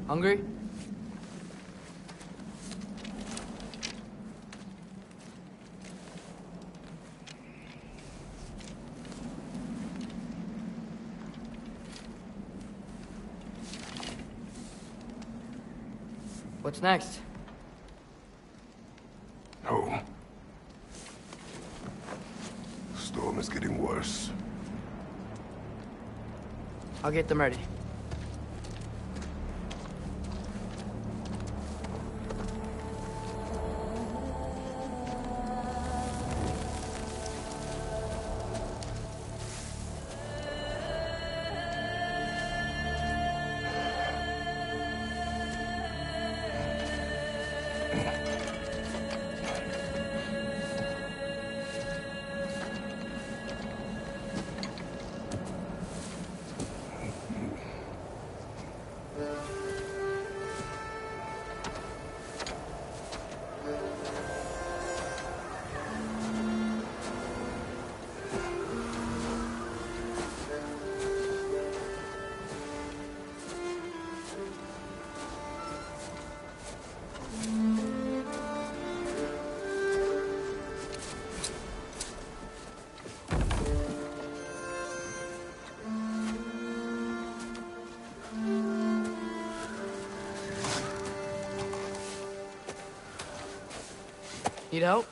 Hungry? What's next? Home. Storm is getting worse. I'll get them ready. Need help?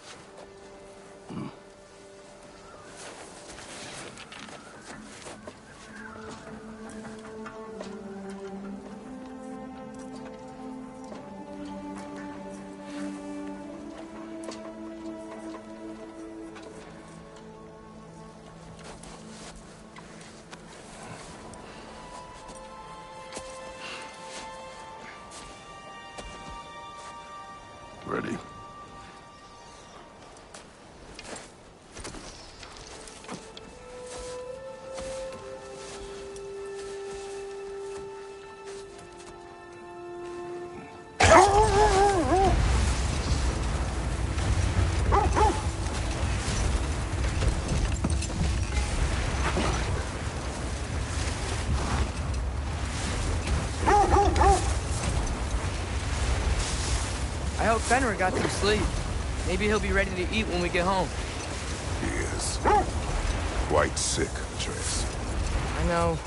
Ready? I hope Fenrir got some sleep. Maybe he'll be ready to eat when we get home. He is. Quite sick, Atreus. I know,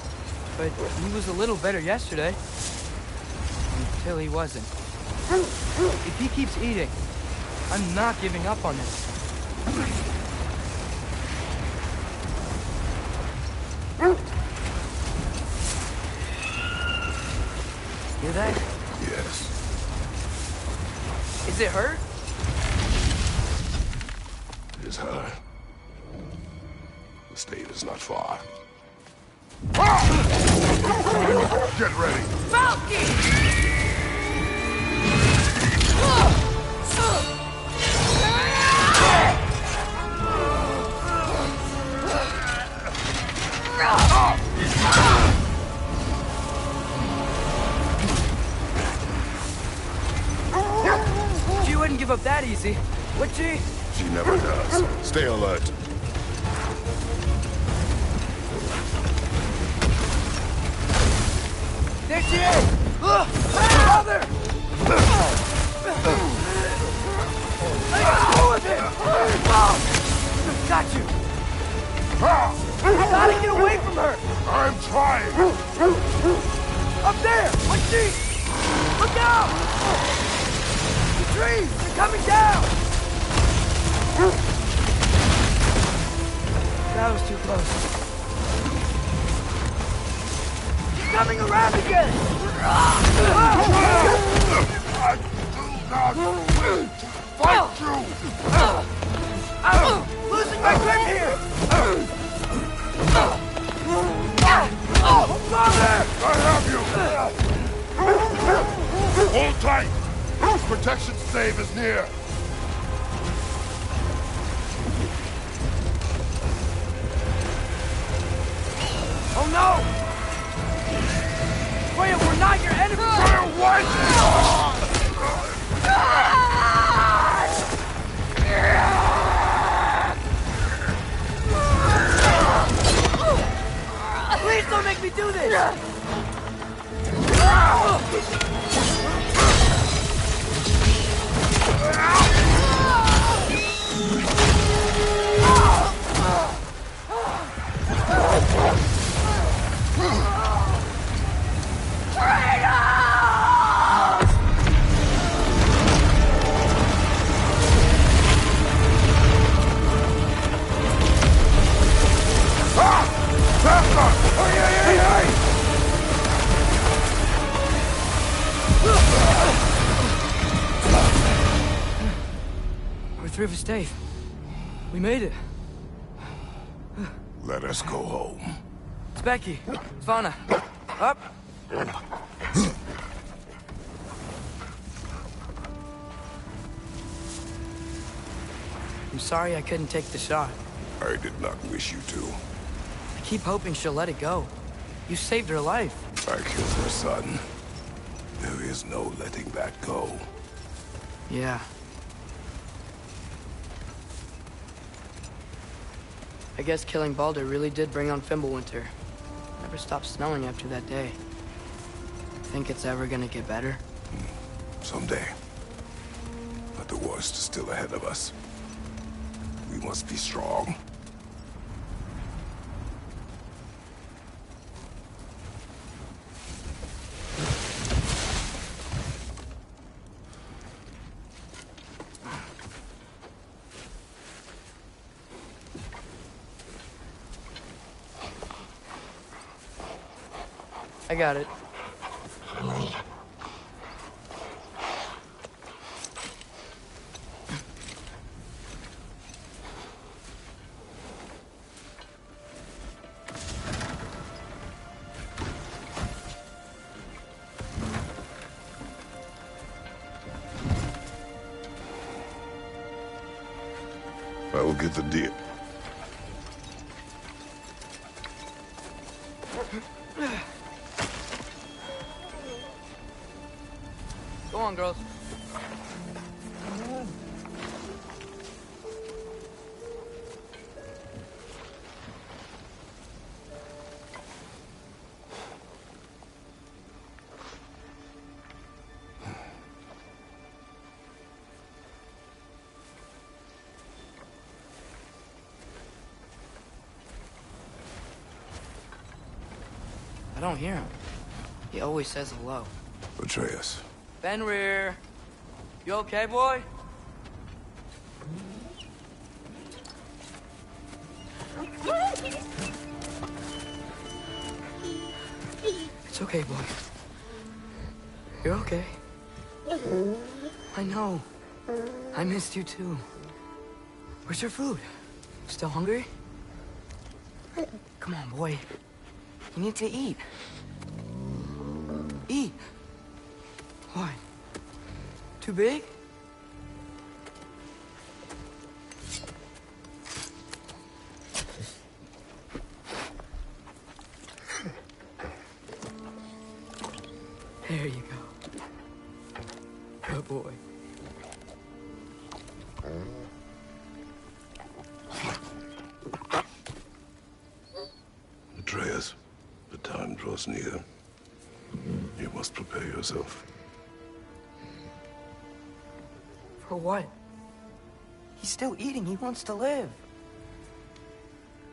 but he was a little better yesterday. Until he wasn't. If he keeps eating, I'm not giving up on this. Hear that? Yes. Is it hurt? It is her. The state is not far. Get ready! She wouldn't give up that easy, would she? She never does. Stay alert. There she is! Brother! Let go of him! Got you! Gotta get away from her! I'm trying! Up there! What's she? Look out! The trees! They're coming down! That was too close. She's coming around again! I do not fight you! I'm losing my grip here! Father! I have you! Hold tight! Protection stave is near! Oh no! Wait, we're not your enemy! We're what? Please don't make make me do this! We're through for Stave. We made it. Let us go home. It's Becky. Svana. Up. I'm sorry I couldn't take the shot. I did not wish you to. I keep hoping she'll let it go. You saved her life. I killed her son. There is no letting that go. Yeah. I guess killing Baldur really did bring on Fimbulwinter. Never stopped snowing after that day. Think it's ever gonna get better? Someday. But the worst is still ahead of us. We must be strong. I got it. I will get the deal. Go on, girls. I don't hear him. He always says hello. Atreus. Fenrir. You okay, boy? It's okay, boy. You're okay. I know. I missed you too. Where's your food? Still hungry? Come on, boy. You need to eat. Eat. What? Too big? There you go. Good boy. Atreus, the time draws near. You must prepare yourself. For what? He's still eating. He wants to live.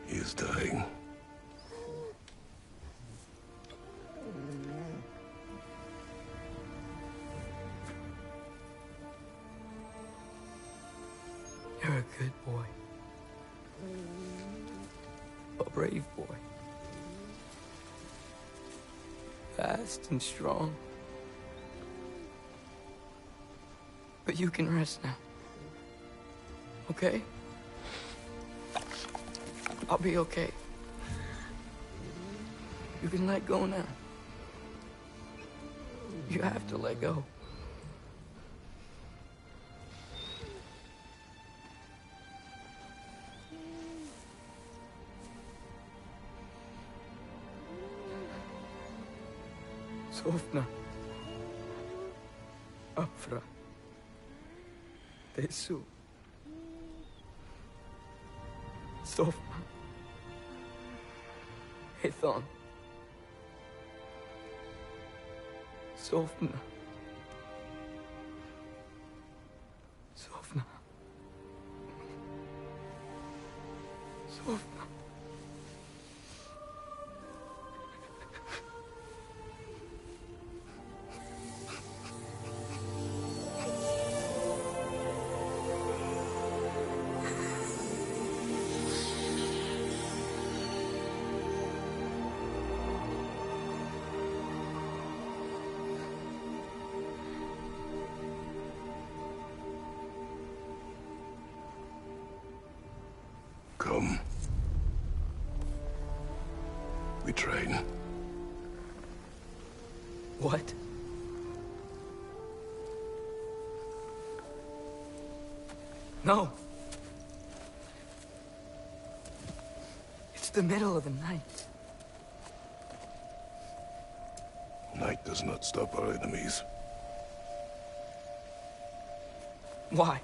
He is dying. You're a good boy. A brave boy. Fast and strong. But you can rest now. Okay? I'll be okay. You can let go now. You have to let go. Sofna. Afra. Tesu. Sofna. Hethon. Sofna. Sofna. Sofna. Come. We train. What? No. It's the middle of the night. Night does not stop our enemies. Why?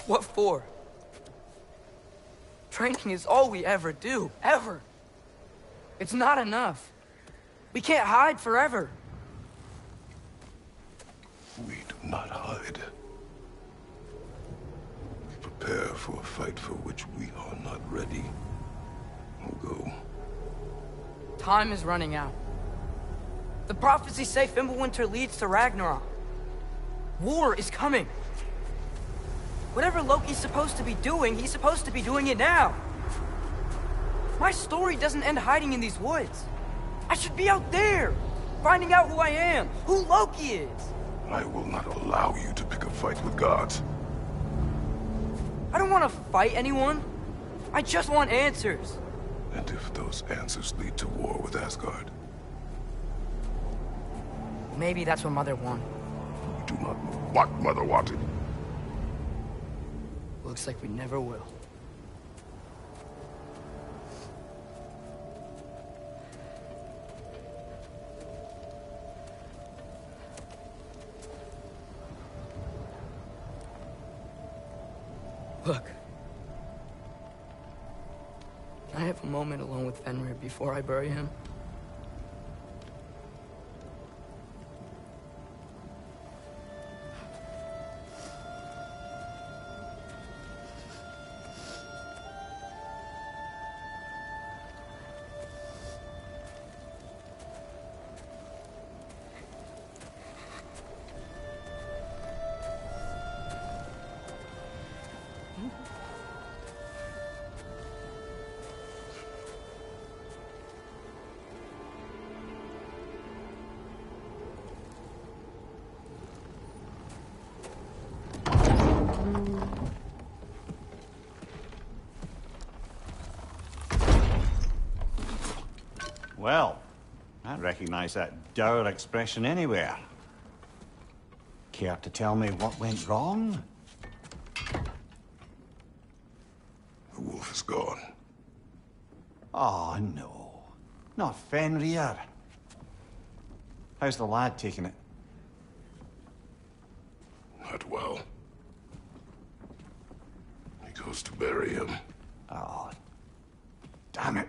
What for? Training is all we ever do, ever. It's not enough. We can't hide forever. We do not hide. We prepare for a fight for which we are not ready. We'll go. Time is running out. The prophecies say Fimbulwinter leads to Ragnarok. War is coming. Whatever Loki's supposed to be doing, he's supposed to be doing it now. My story doesn't end hiding in these woods. I should be out there, finding out who I am, who Loki is. I will not allow you to pick a fight with gods. I don't want to fight anyone. I just want answers. And if those answers lead to war with Asgard? Maybe that's what Mother wanted. We do not know what Mother wanted. Looks like we never will. Look. Can I have a moment alone with Fenrir before I bury him? Well, I recognize that dour expression anywhere. Care to tell me what went wrong? The wolf is gone. Oh, no. Not Fenrir. How's the lad taking it? Not well. He goes to bury him. Oh, damn it.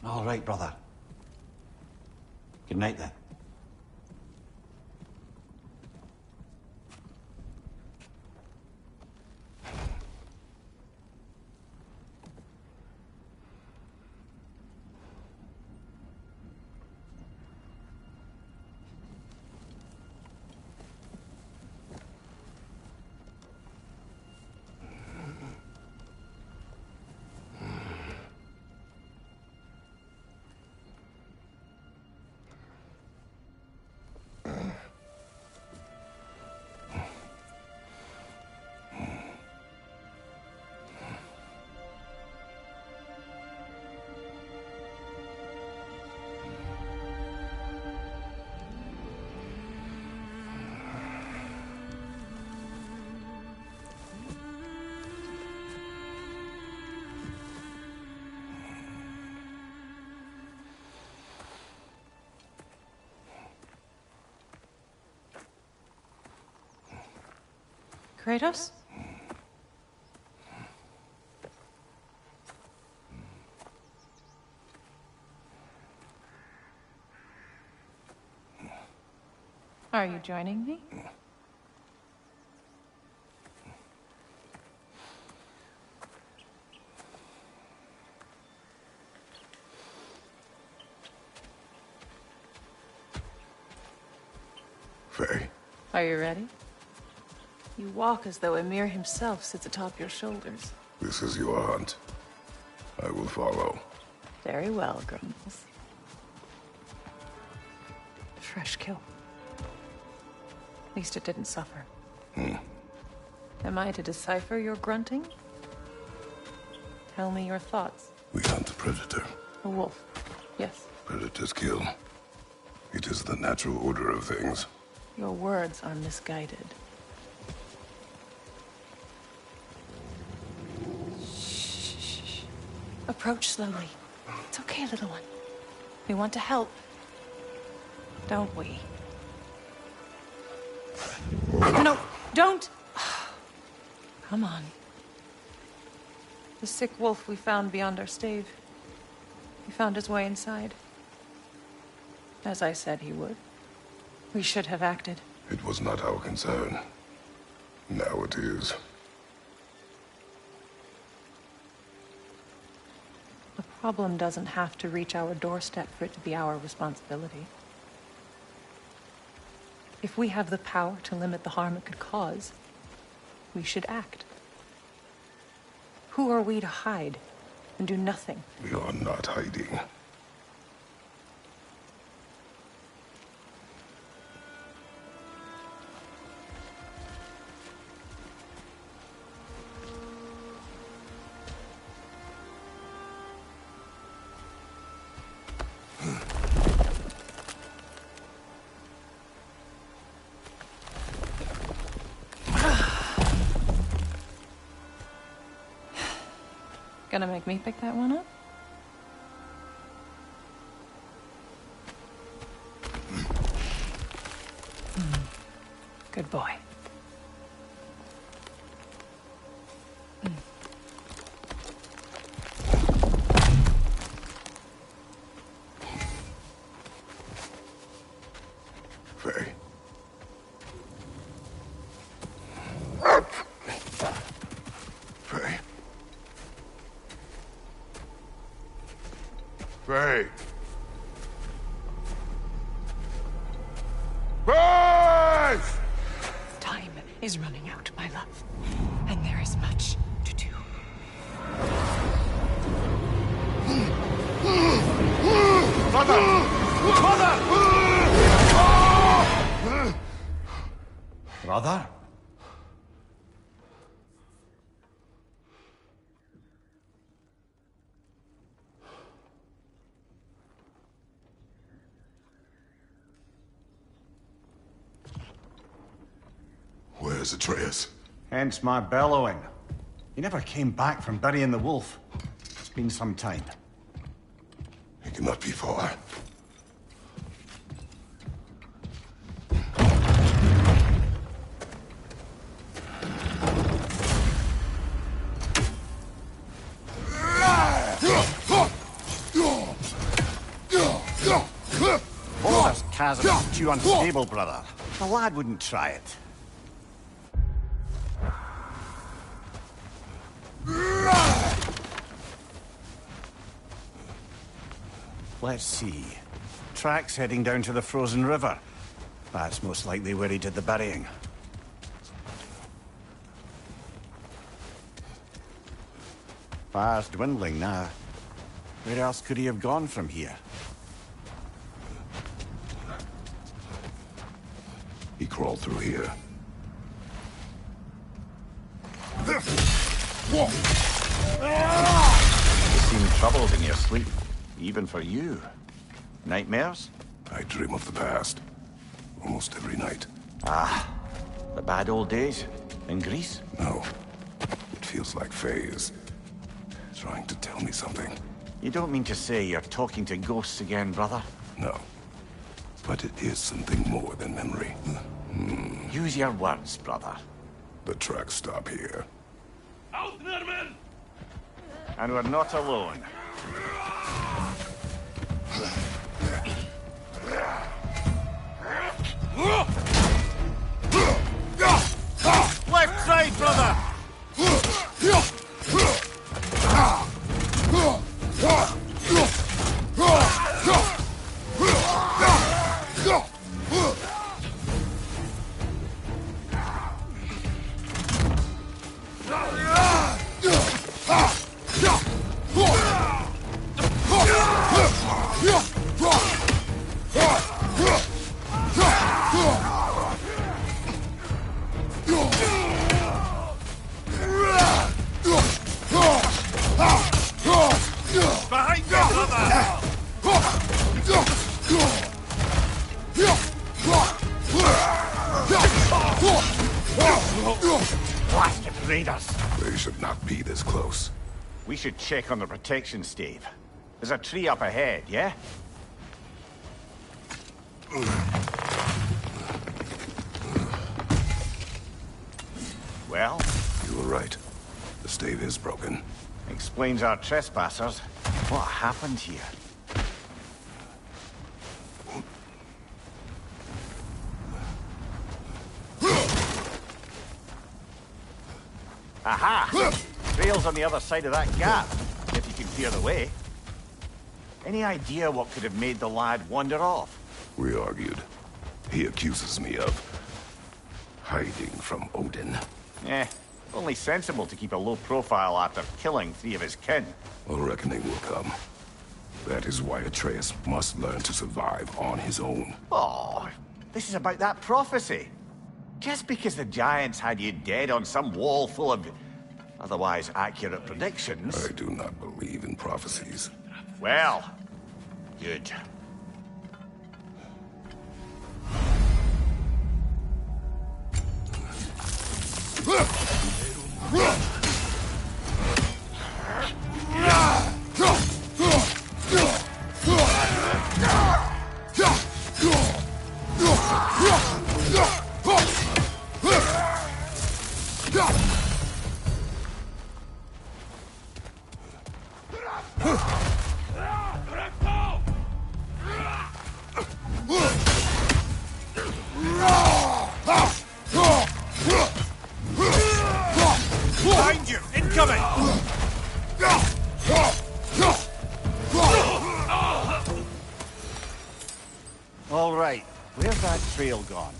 All right, brother. Good night, then. Are you joining me? Faye, Are you ready? You walk as though Emir himself sits atop your shoulders. this is your hunt. I will follow. Very well, Grumbles. Fresh kill. At least it didn't suffer. Am I to decipher your grunting? Tell me your thoughts. We hunt the predator. A wolf. Yes. Predators kill. It is the natural order of things. Your words are misguided. Shh. Approach slowly. It's okay, little one. We want to help. Don't we? No, don't! Come on. The sick wolf we found beyond our stave. He found his way inside. As I said he would. We should have acted. It was not our concern. Now it is. The problem doesn't have to reach our doorstep for it to be our responsibility. If we have the power to limit the harm it could cause, we should act. Who are we to hide and do nothing? We are not hiding. Gonna make me pick that one up? Good boy. Faye. Faye. Faye. Faye! Time is running out, my love. And there is much to do. Mother! Mother! Brother? Where's Atreus? Hence my bellowing. He never came back from burying the wolf. It's been some time. He cannot be far. Oh, this chasm is too unstable, brother. The lad wouldn't try it. Let's see. Tracks heading down to the frozen river. That's most likely where he did the burying. Fire's dwindling now. Where else could he have gone from here? He crawled through here. You seem troubled in your sleep. Even for you. Nightmares? I dream of the past. Almost every night. Ah, the bad old days? In Greece? No. It feels like Faye is trying to tell me something. You don't mean to say you're talking to ghosts again, brother? No. But it is something more than memory. Use your words, brother. The tracks stop here. And we're not alone. right, brother! Behind you, brother! Blasted raiders! They should not be this close. We should check on the protection stave. There's a tree up ahead, yeah? Well? You were right. The stave is broken. Explains our trespassers. What happened here? Aha! Trail's on the other side of that gap, if you can clear the way. Any idea what could have made the lad wander off? We argued. He accuses me of hiding from Odin. Only sensible to keep a low profile after killing 3 of his kin. A reckoning will come. That is why Atreus must learn to survive on his own. Oh, this is about that prophecy. Just because the giants had you dead on some wall full of otherwise accurate predictions. I do not believe in prophecies. Well, good. Behind you! Incoming! All right, where's that trail gone?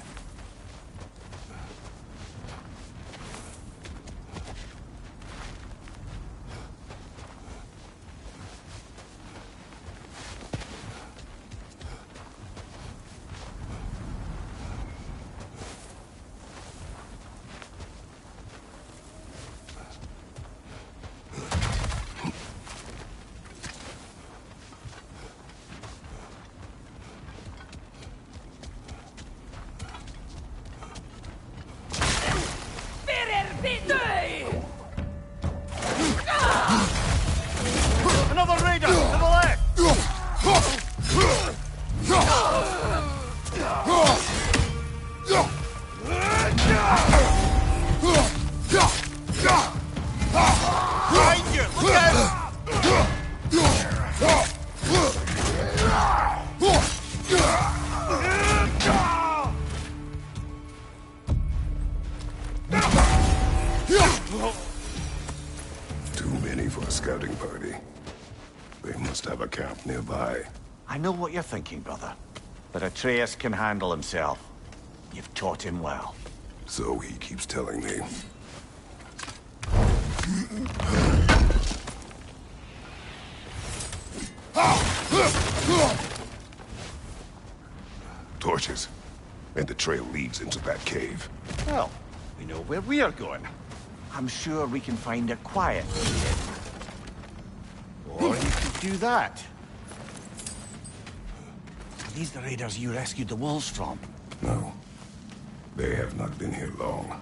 Another raider! To the left! Behind you! Look out! Too many for a scouting party. They must have a camp nearby. I know what you're thinking, brother. But Atreus can handle himself. You've taught him well. So he keeps telling me. Torches. And the trail leads into that cave. Well, we know where we are going. I'm sure we can find a quiet way in. Or you could do that. Are these the raiders you rescued the wolves from? No. They have not been here long.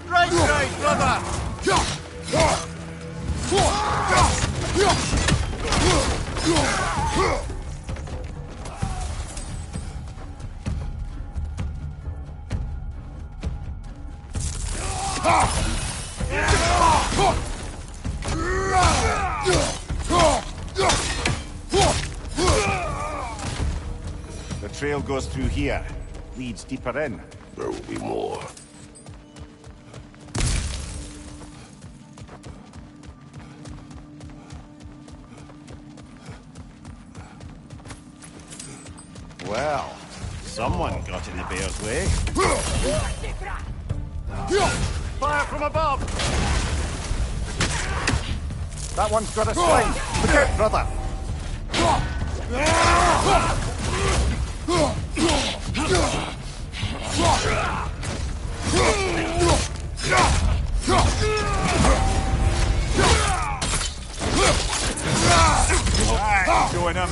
Right, brother! trail goes through here. Leads deeper in. There will be more. Well, someone got in the bear's way. Fire from above! That one's got a sling. Look out, brother! Right, showing him.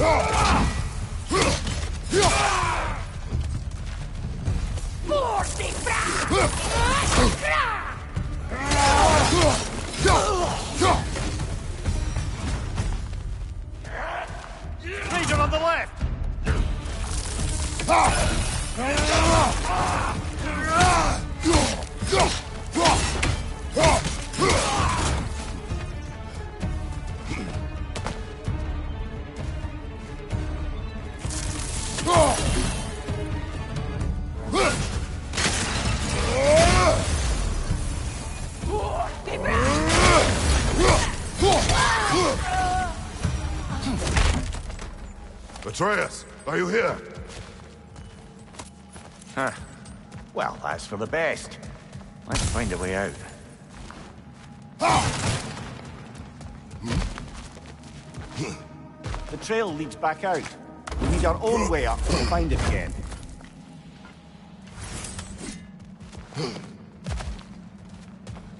Ranger on the left! Atreus, are you here? Huh. Well, that's for the best. Let's find a way out. The trail leads back out. We need our own way up to find it again.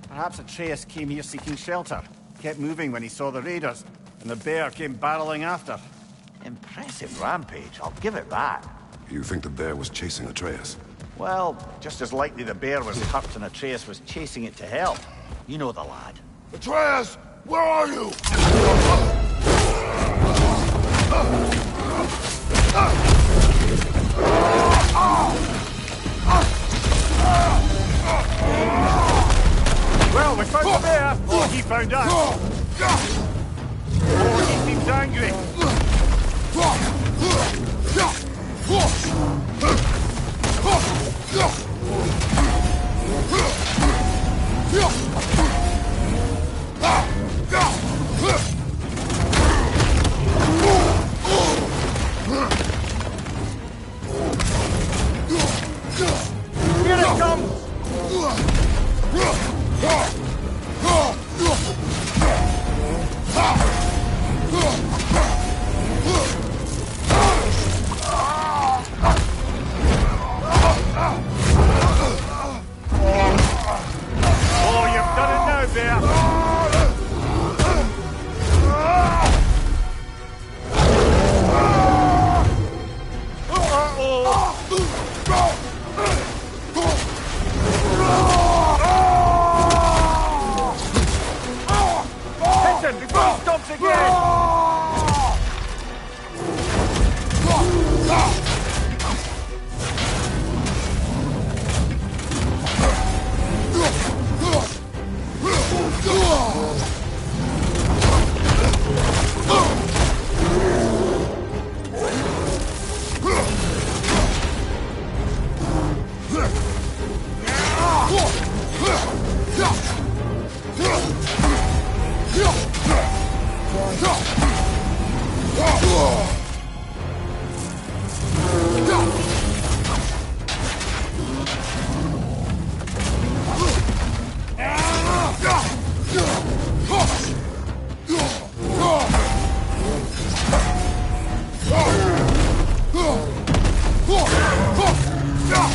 Perhaps Atreus came here seeking shelter. Kept moving when he saw the raiders, and the bear came barreling after. Impressive rampage, I'll give it that. You think the bear was chasing Atreus? Well, just as likely the bear was hurt and Atreus was chasing it to help. You know the lad. Atreus! Where are you? Well, we found the bear, or he found us. Oh, he seems angry. Here it comes! Oh, you've done it now, bear! Hit him before he stops again!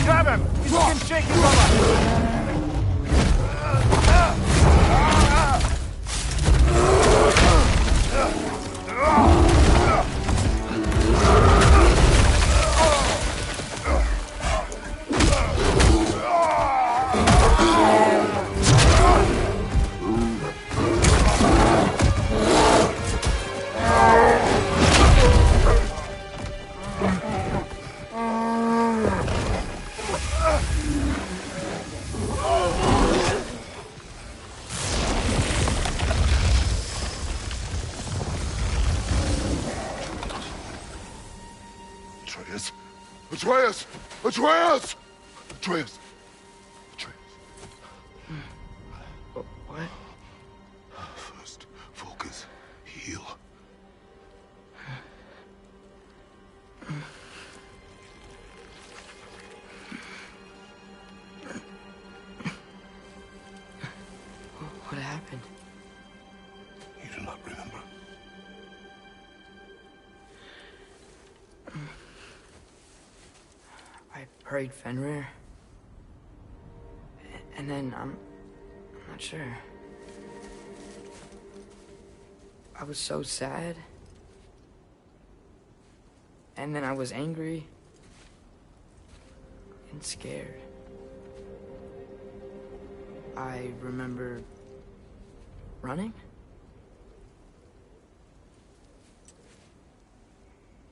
Grab him! He's looking shaky, brother! Atreus! Atreus! Atreus! Atreus. What? First, focus. Heal. What happened? You do not remember. I prayed Fenrir. And then I'm not sure. I was so sad. And then I was angry. And scared. I remember running.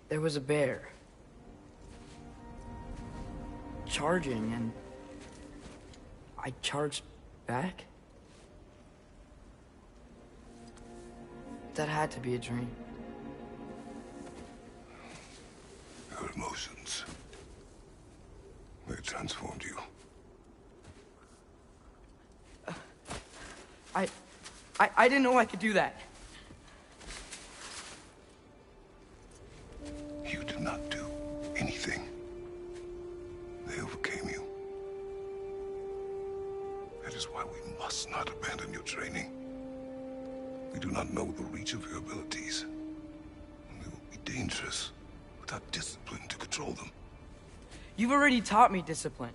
There was a bear. Charging, and I charged back? That had to be a dream. Your emotions. They transformed you. I didn't know I could do that. You did not do anything. They overcame you. That is why we must not abandon your training. We do not know the reach of your abilities. And they will be dangerous without discipline to control them. You've already taught me discipline.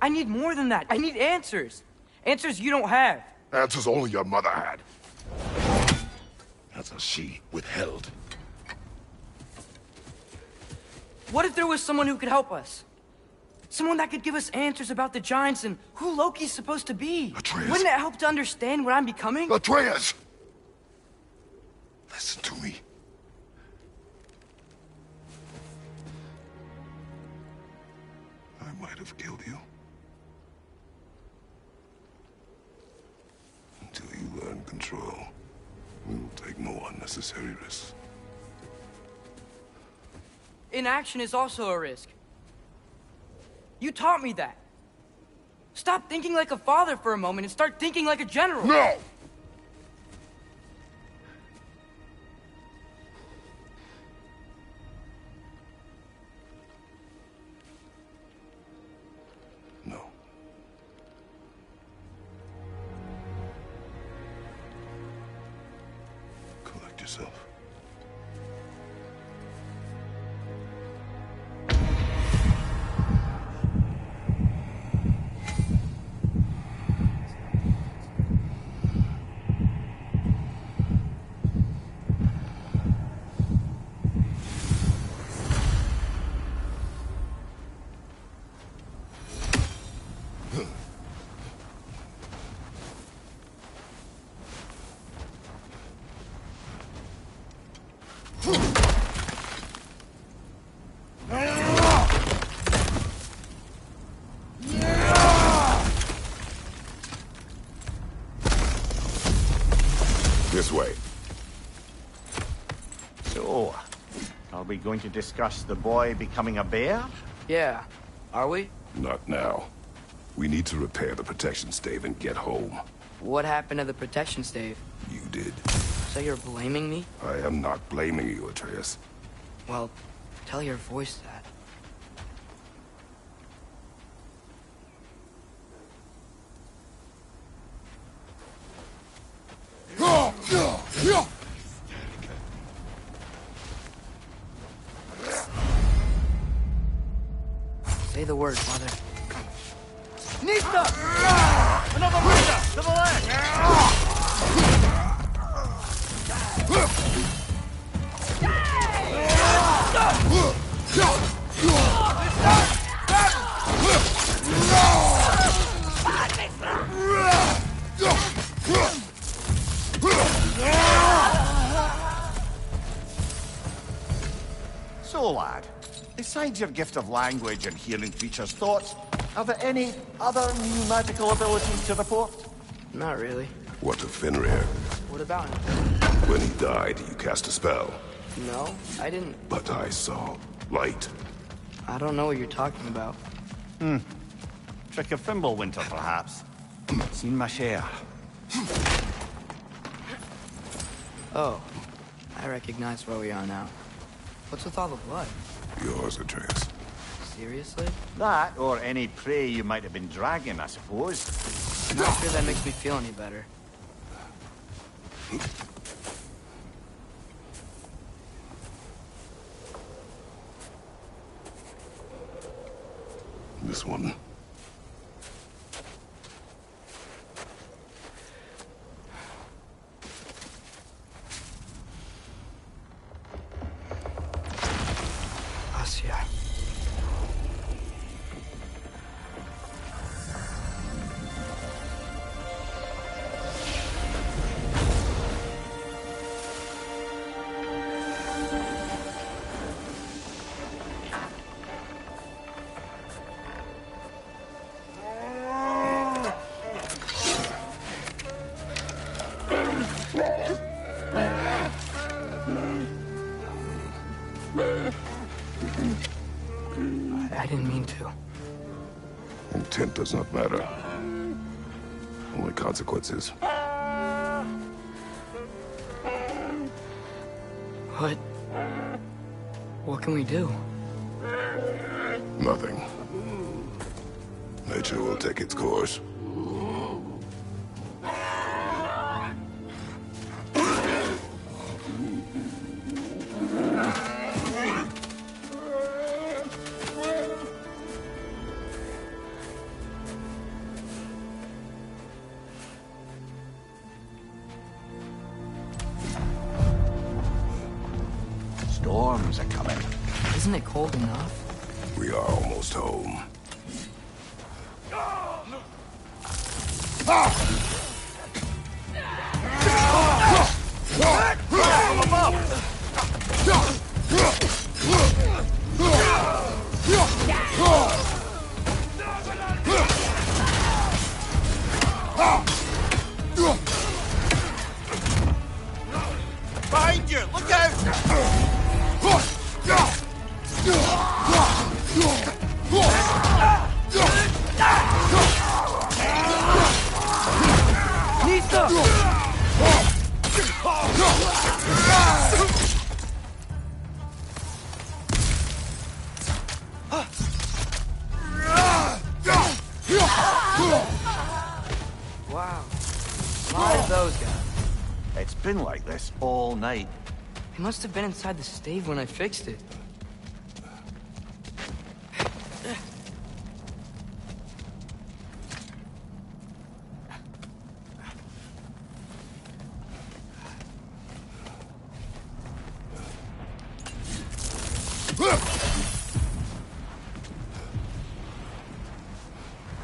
I need more than that. I need answers. Answers you don't have. Answers only your mother had. Answers she withheld. What if there was someone who could help us? Someone that could give us answers about the giants and who Loki's supposed to be. Atreus. Wouldn't it help to understand what I'm becoming? Atreus! Listen to me. I might have killed you. Until you learn control, we will take no unnecessary risks. Inaction is also a risk. You taught me that. Stop thinking like a father for a moment and start thinking like a general. No! No. Collect yourself. This way. So, are we going to discuss the boy becoming a bear? Yeah. Are we? Not now. We need to repair the protection stave and get home. What happened to the protection stave? You did. So you're blaming me? I am not blaming you, Atreus. Well, tell your voice that. Say the word, Mother. Nista! Another Rita! To the left! So, lad, besides your gift of language and hearing creatures' thoughts, are there any other new magical abilities to report? Not really. What of Fenrir? What about him? When he died, you cast a spell. No, I didn't. But I saw light. I don't know what you're talking about. Trick of Fimbulwinter, perhaps. Seen my share. Oh, I recognize where we are now. What's with all the blood? Yours, Atreus. Seriously? That, or any prey you might have been dragging, I suppose. Not sure that makes me feel any better. This one. Asya. I didn't mean to. Intent does not matter. Only consequences. What can we do? Nothing. Nature will take its course. Storms are coming. Isn't it cold enough? We are almost home. Behind you! Look out! Nisa! Wow. A lot of those guys. It's been like this all night. He must have been inside the stave when I fixed it.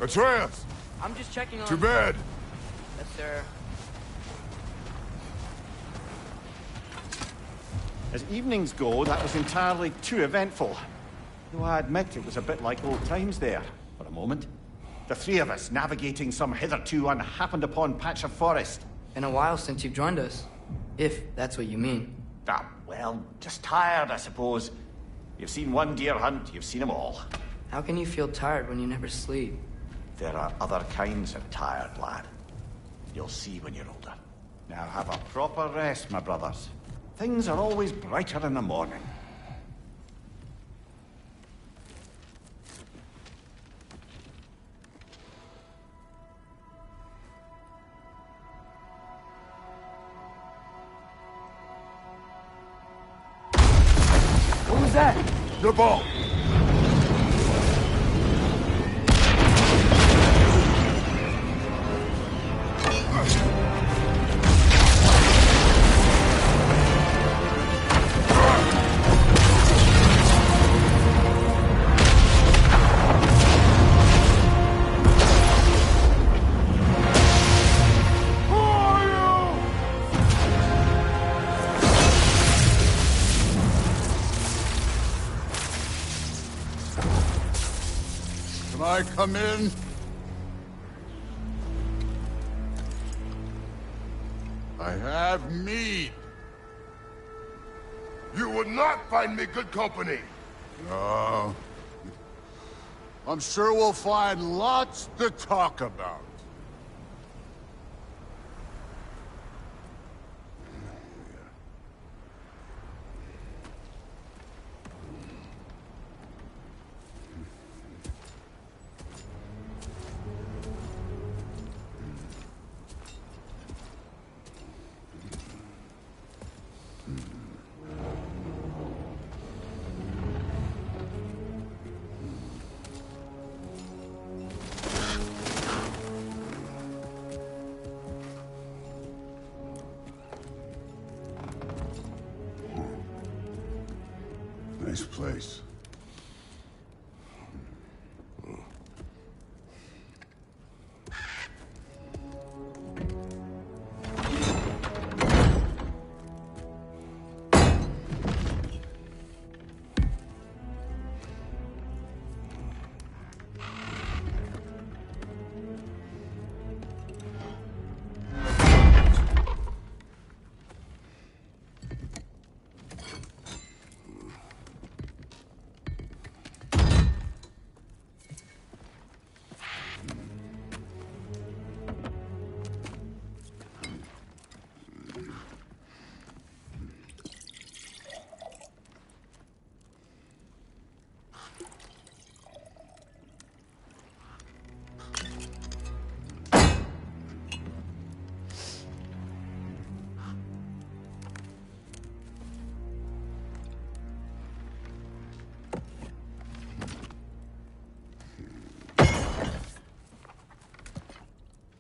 Atreus! I'm just checking on... To bed! Yes, sir. As evenings go, that was entirely too eventful. Though I admit it was a bit like old times there, for a moment. The three of us navigating some hitherto unhappened upon patch of forest. Been a while since you've joined us. If that's what you mean. Ah, well, just tired, I suppose. You've seen one deer hunt, you've seen them all. How can you feel tired when you never sleep? There are other kinds of tired, lad. You'll see when you're older. Now have a proper rest, my brothers. Things are always brighter in the morning. What was that? The ball! Can I come in? I have meat. You would not find me good company! No, I'm sure we'll find lots to talk about. Nice place.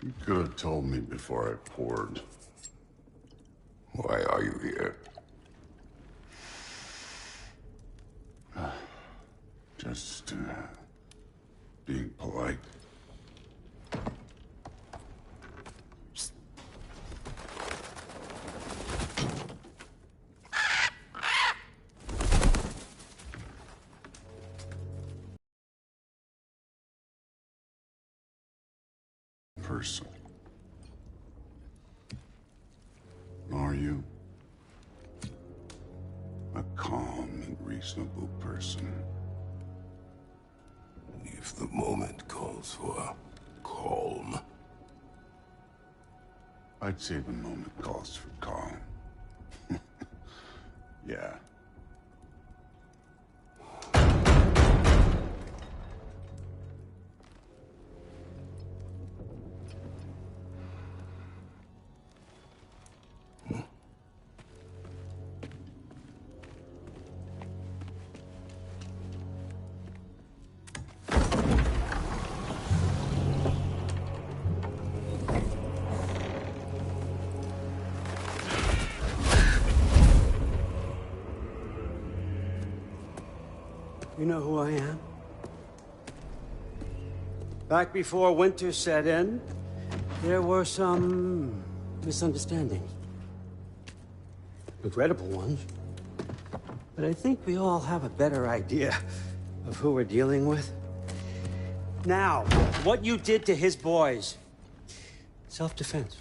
You could have told me before I poured. Why are you here? Just, being polite. Person. Are you? A calm and reasonable person. If the moment calls for calm. I'd say the moment calls for calm. Yeah. You know who I am? Back before winter set in, there were some misunderstandings. Regrettable ones. But I think we all have a better idea of who we're dealing with. Now, what you did to his boys. Self-defense.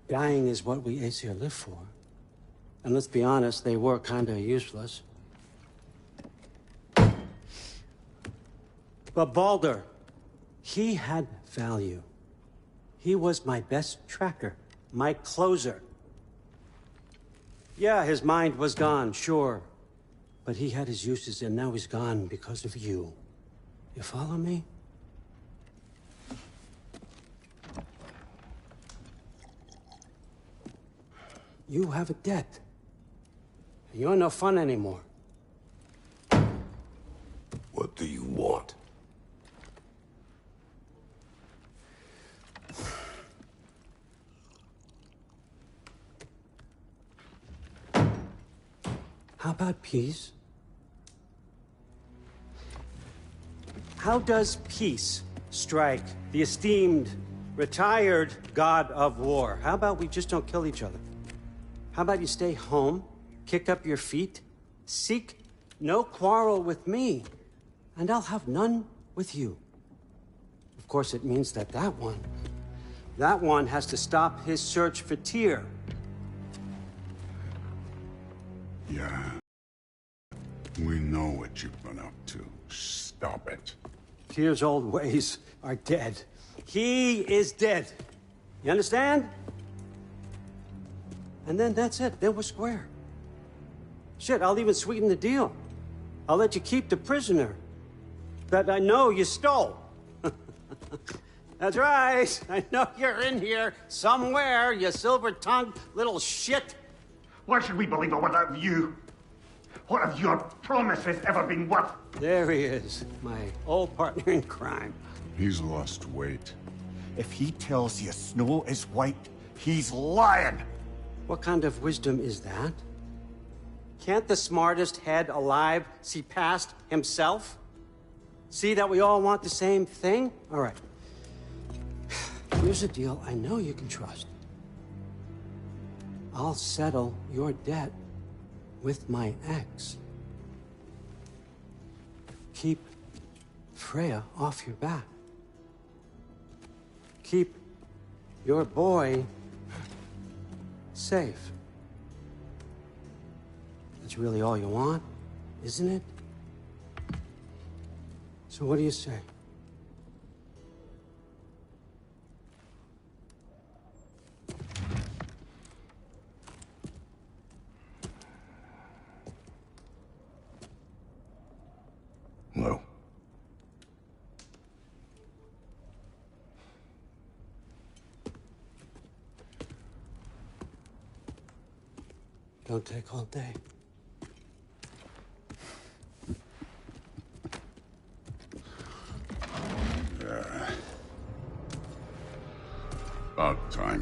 Dying is what we Aesir live for. And let's be honest, they were kinda useless. But Baldur, he had value. He was my best tracker, my closer. Yeah, his mind was gone, sure. But he had his uses, and now he's gone because of you. You follow me? You have a debt. You're no fun anymore. What do you want? How about peace? How does peace strike the esteemed, retired god of war? How about we just don't kill each other? How about you stay home, kick up your feet, seek no quarrel with me, and I'll have none with you. Of course, it means that that one has to stop his search for Tyr. Yeah. We know what you've been up to. Stop it. Tyr's old ways are dead. He is dead. You understand? And then that's it. Then we're square. Shit, I'll even sweeten the deal. I'll let you keep the prisoner that I know you stole. That's right. I know you're in here somewhere, you silver-tongued little shit. Why should we believe a word out of you? What have your promises ever been worth? There he is, my old partner in crime. He's lost weight. If he tells you snow is white, he's lying. What kind of wisdom is that? Can't the smartest head alive see past himself? See that we all want the same thing? All right. Here's a deal I know you can trust. I'll settle your debt with my ex. Keep Freya off your back. Keep your boy safe. That's really all you want, isn't it? So what do you say? No. Don't take all day. About time.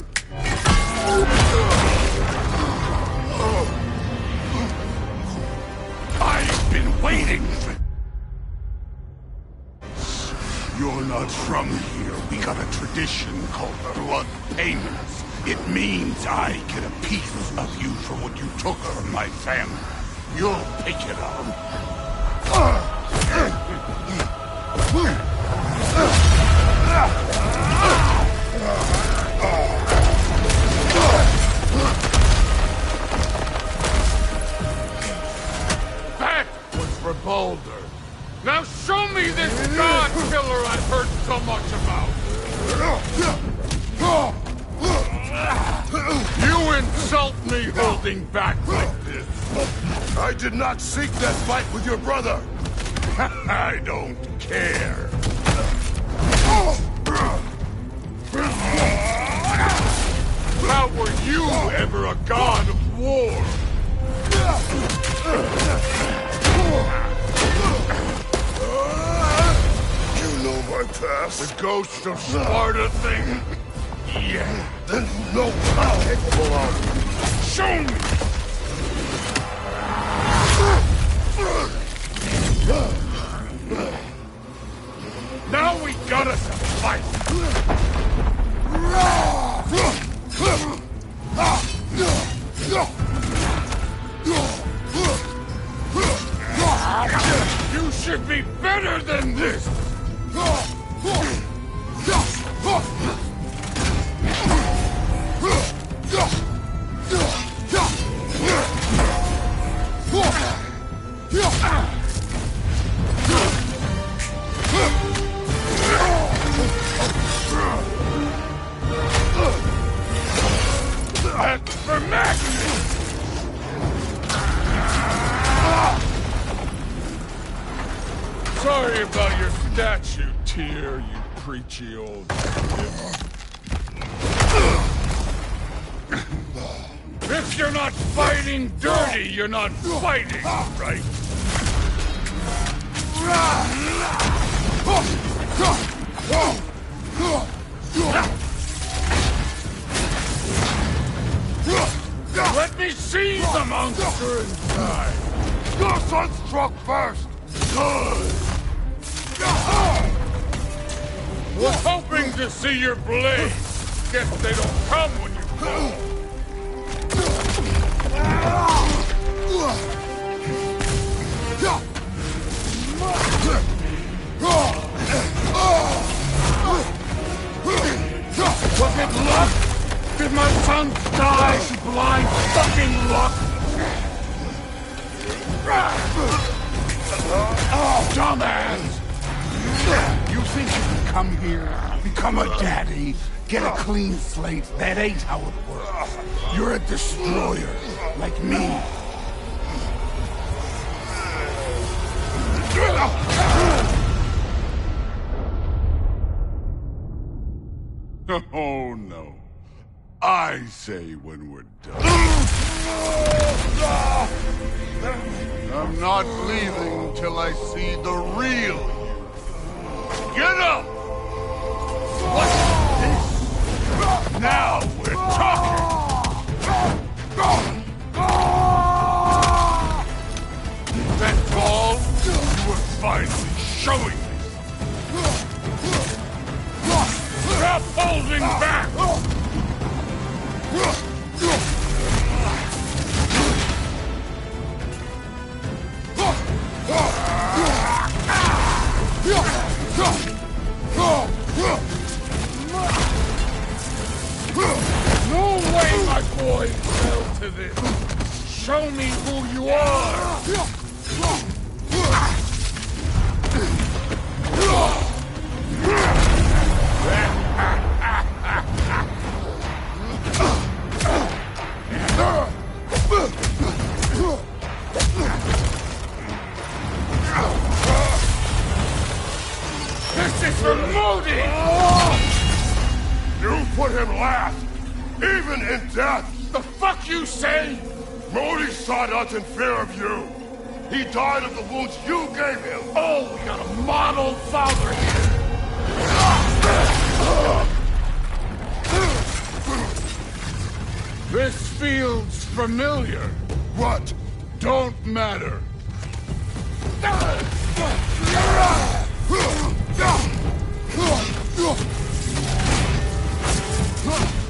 I've been waiting for... You're not from here. We got a tradition called blood payments. It means I get a piece of you for what you took from my family. You'll pick it up. That was for Baldur. Now show me this god killer I've heard so much about! You insult me holding back like this! I did not seek that fight with your brother! I don't care! How were you ever a god of war? You know my past. The ghost of Sparta thing? Yeah. Then you know what I'm capable of. Show me! Now we got us a fight! You should be better than this! For Max! Sorry about your statue, Tyr, you preachy old shit. If you're not fighting dirty, you're not fighting, right? Let me see the monster inside! Your son struck first! Good! Was hoping to see your blade. Guess they don't come when you fall. Was it luck? Did my son die to blind fucking luck? Dumbass! come here, become a daddy, get a clean slate. That ain't how it works. You're a destroyer, like me. Oh, no. I say when we're done. I'm not leaving till I see the real you. Get up! What's this? Now we're talking! That's all? You were finally showing me. Stop holding back! No way my boy fell to this! Show me who you are! This is for Modi! You put him last, even in death! The fuck you say? Modi sought us in fear of you. He died of the wounds you gave him. Oh, we got a model father here. This feels familiar. What? Don't matter.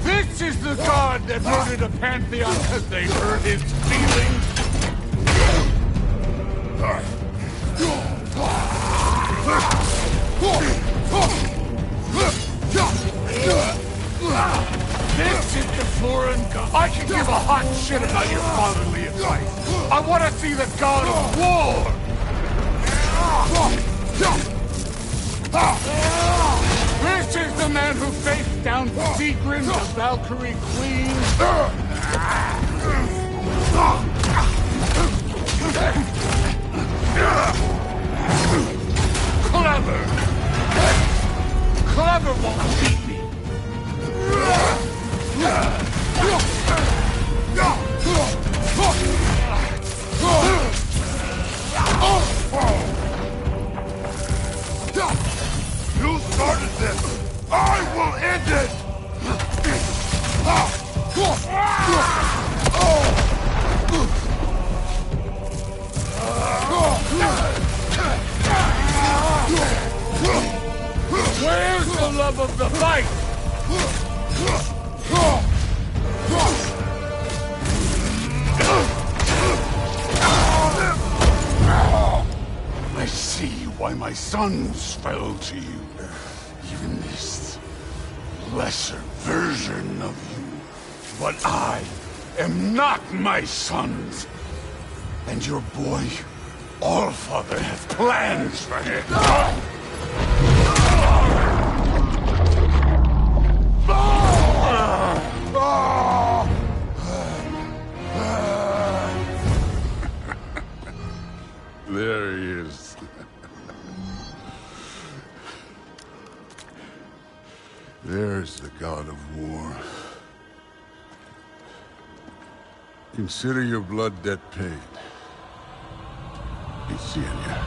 This is the god that murdered a pantheon because they hurt his feelings. This is the foreign god. I can give a hot shit about your fatherly advice. I want to see the god of war. This is the man who faced down Sigrun, the Valkyrie Queen. Clever! Clever won't beat me! You started this! I will end it! Where's the love of the fight? I see why my sons fell to you. Even this lesser version of you. But I am not my sons. And your boy, Allfather, has plans for him. There he is. There's the god of war. Consider your blood debt paid. Be seeing ya.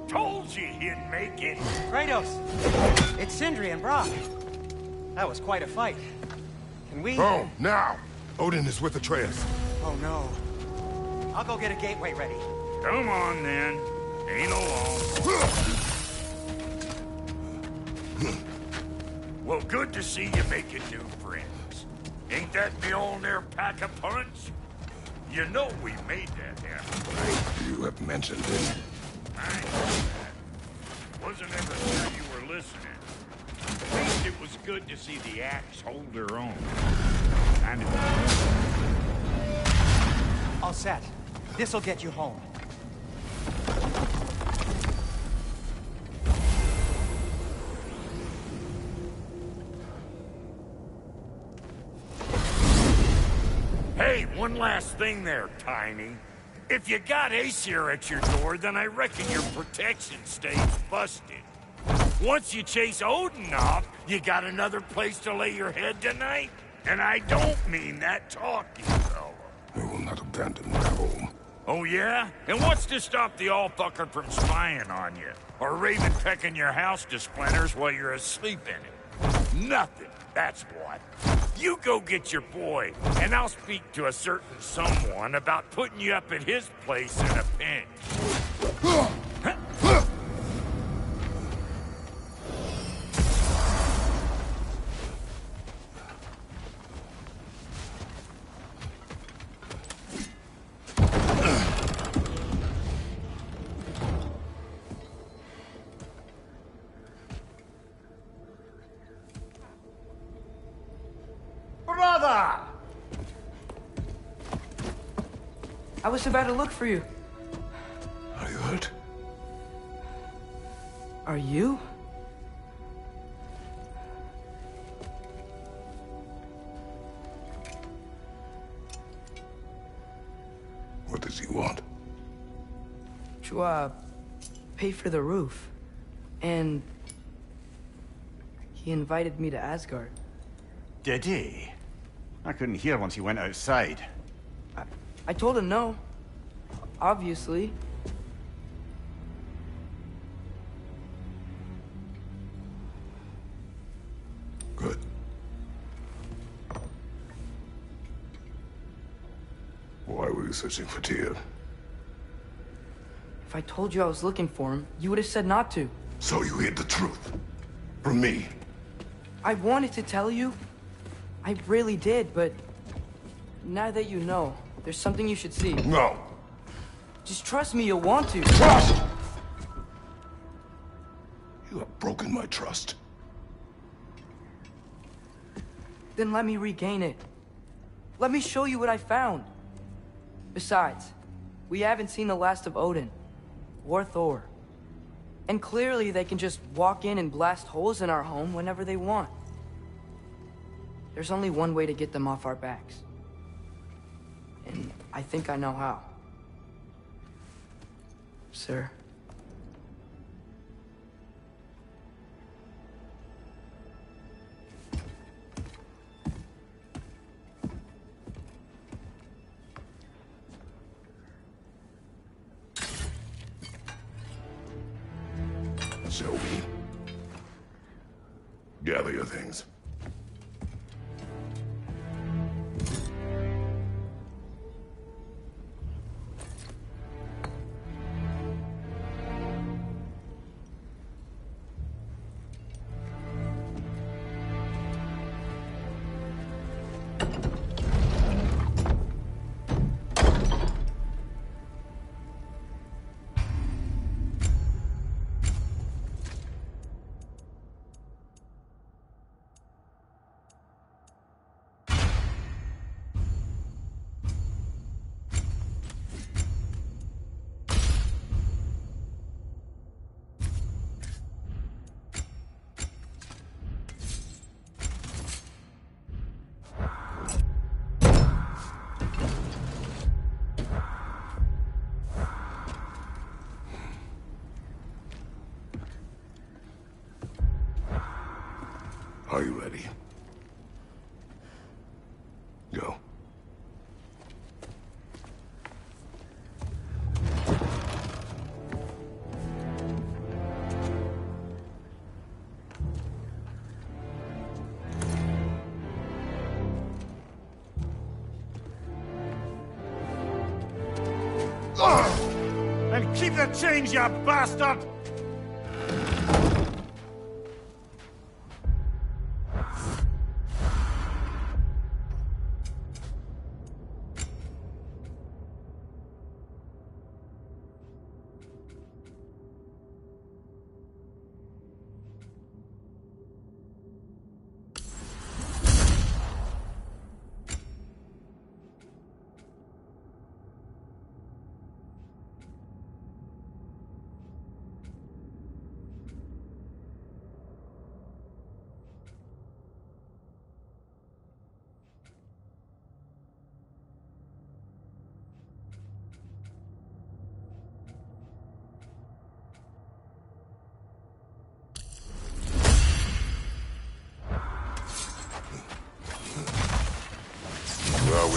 Told you he'd make it. Kratos, it's Sindri and Brock. That was quite a fight. Can we... Oh, now! Odin is with Atreus. Oh, no. I'll go get a gateway ready. Come on, then. Ain't alone. Well, good to see you making new friends. Ain't that the old there pack a punch? You know we made that happen, right? You have mentioned it. I know that. Wasn't ever sure you were listening. At least it was good to see the axe hold her own. Kind of. All set. This'll get you home. Hey, one last thing there, Tiny. If you got Aesir at your door, then I reckon your protection stays busted. Once you chase Odin off, you got another place to lay your head tonight? And I don't mean that talking, fella. I will not abandon my home. Oh, yeah? And what's to stop the all-fucker from spying on you? Or Raven pecking your house to splinters while you're asleep in it? Nothing, that's what. You go get your boy, and I'll speak to a certain someone about putting you up at his place in a pinch. Brother! I was about to look for you. Are you hurt? Are you? What does he want? To, pay for the roof. And he invited me to Asgard. Did he? I couldn't hear once he went outside. I told him no. Obviously. Good. Why were you searching for Tyr? If I told you I was looking for him, you would have said not to. So you hid the truth. From me. I wanted to tell you. I really did, but now that you know, there's something you should see. No. Just trust me, you'll want to. Trust! You have broken my trust. Then let me regain it. Let me show you what I found. Besides, we haven't seen the last of Odin. Or Thor. And clearly they can just walk in and blast holes in our home whenever they want. There's only one way to get them off our backs. And I think I know how. Sir. Show me. Gather your things. Are you ready? Go. And keep the change, you bastard!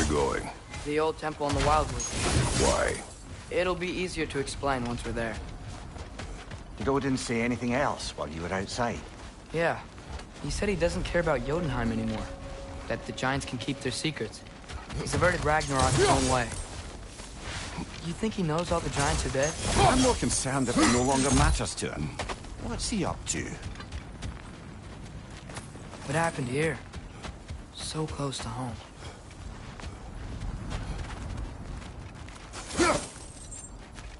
we going? The old temple in the Wildwood. Why? It'll be easier to explain once we're there. Did Odin say anything else while you were outside? Yeah. He said he doesn't care about Jotunheim anymore. That the giants can keep their secrets. He's averted Ragnarok his own way. You think he knows all the giants are dead? I'm more concerned that it no longer matters to him. What's he up to? What happened here? So close to home.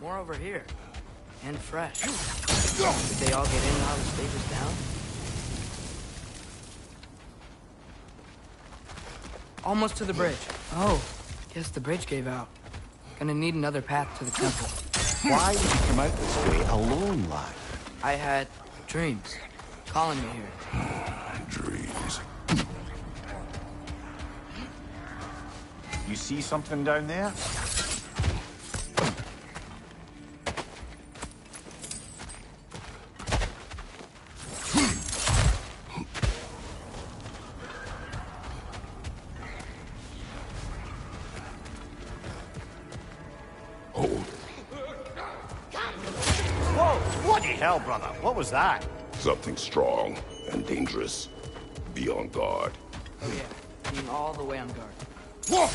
More over here. And fresh. Did they all get in while the stage was down? Almost to the bridge. Oh, guess the bridge gave out. Gonna need another path to the temple. Why would you come out this way alone, lad? I had dreams calling me here. Dreams. You see something down there? Hell, brother, what was that? Something strong and dangerous. Be on guard. Oh yeah, being all the way on guard. Whoa!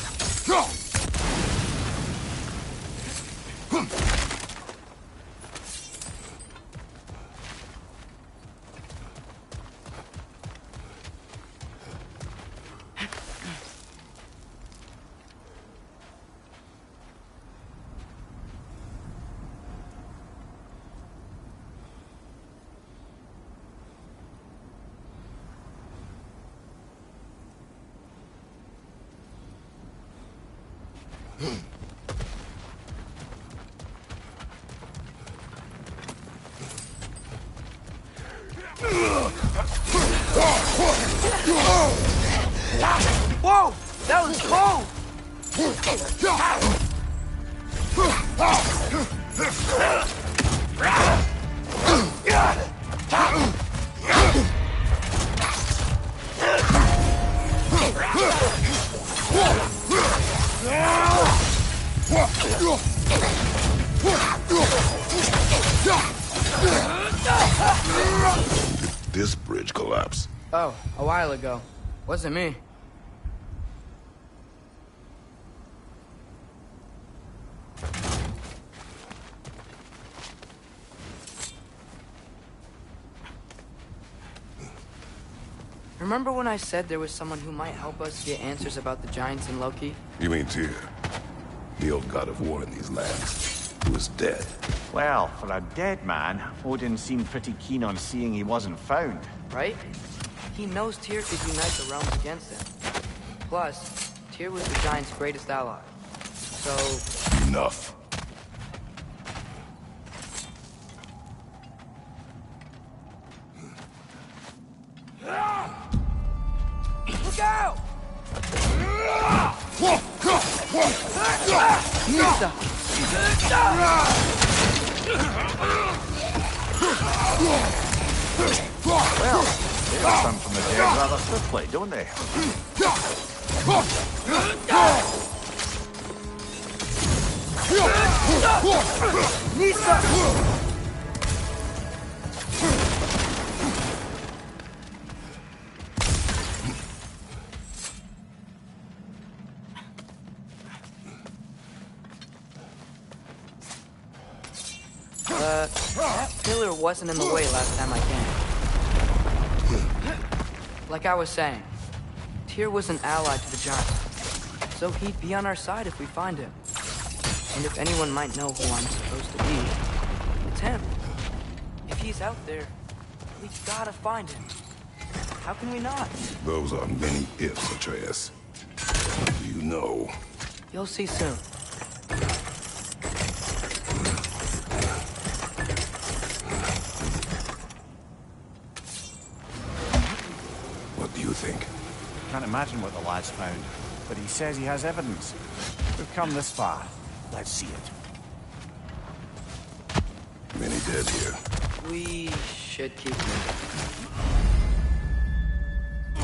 That was cold! Did this bridge collapse? Oh, a while ago. Wasn't me. Remember when I said there was someone who might help us get answers about the giants and Loki? You mean Tyr? The old god of war in these lands, who is dead. Well, for a dead man, Odin seemed pretty keen on seeing he wasn't found. Right? He knows Tyr could unite the realms against him. Plus, Tyr was the giants' greatest ally. So... Enough. Look out! Well, they come from the dead rather swiftly, don't they? That pillar wasn't in the way last time I came. Like I was saying, Tyr was an ally to the giants, so he'd be on our side if we find him. And if anyone might know who I'm supposed to be, it's him. If he's out there, we gotta find him. How can we not? Those are many ifs, Atreus. You know. You'll see soon. What do you think? Can't imagine what the lad's found, but he says he has evidence. We've come this far. Let's see it. Many dead here. We should keep moving.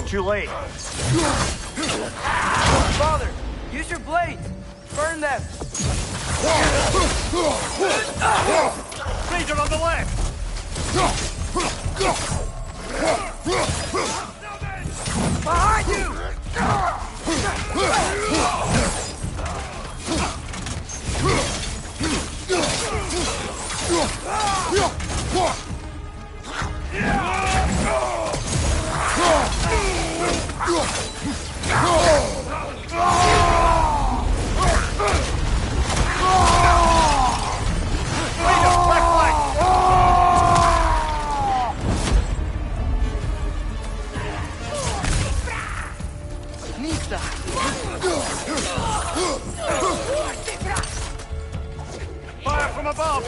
Too late. Father! Use your blades! Burn them! Raider on the left! Behind you! Fire from above!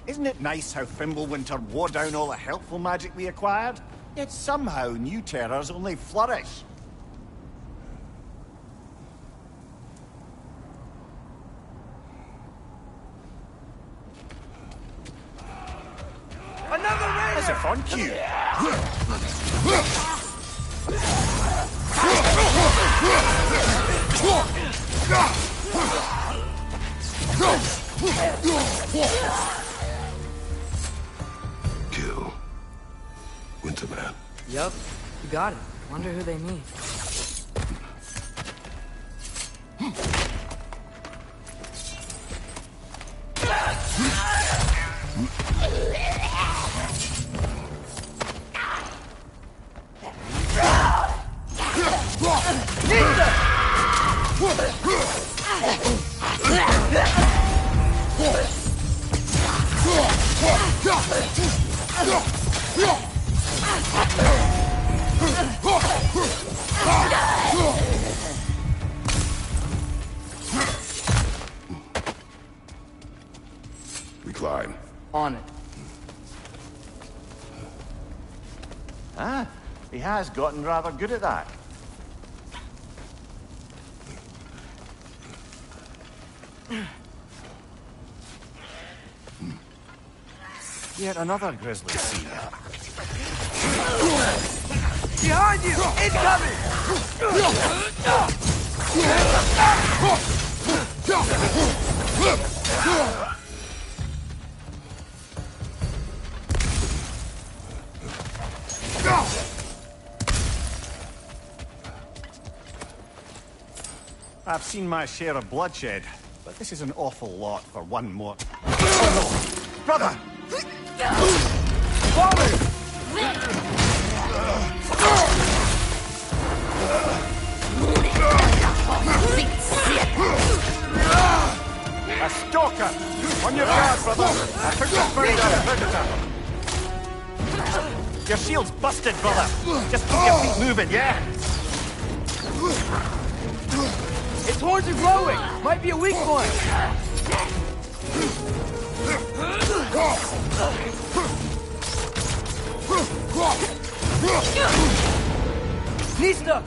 Isn't it nice how Fimbulwinter wore down all the helpful magic we acquired? Yet somehow new terrors only flourish. Another raider! As if on cue. Kill. Winterman. Yup, you got it. Wonder who they mean. We climb. On it. Ah, he has gotten rather good at that. Yet another grisly scene. Behind you! Incoming! I've seen my share of bloodshed, but this is an awful lot for one more. Brother! A stalker! On your guard, brother! I took the spirit out of Predator. Your shield's busted, brother! Just keep your feet moving, yeah? Its horns are glowing! Might be a weak point! Nista!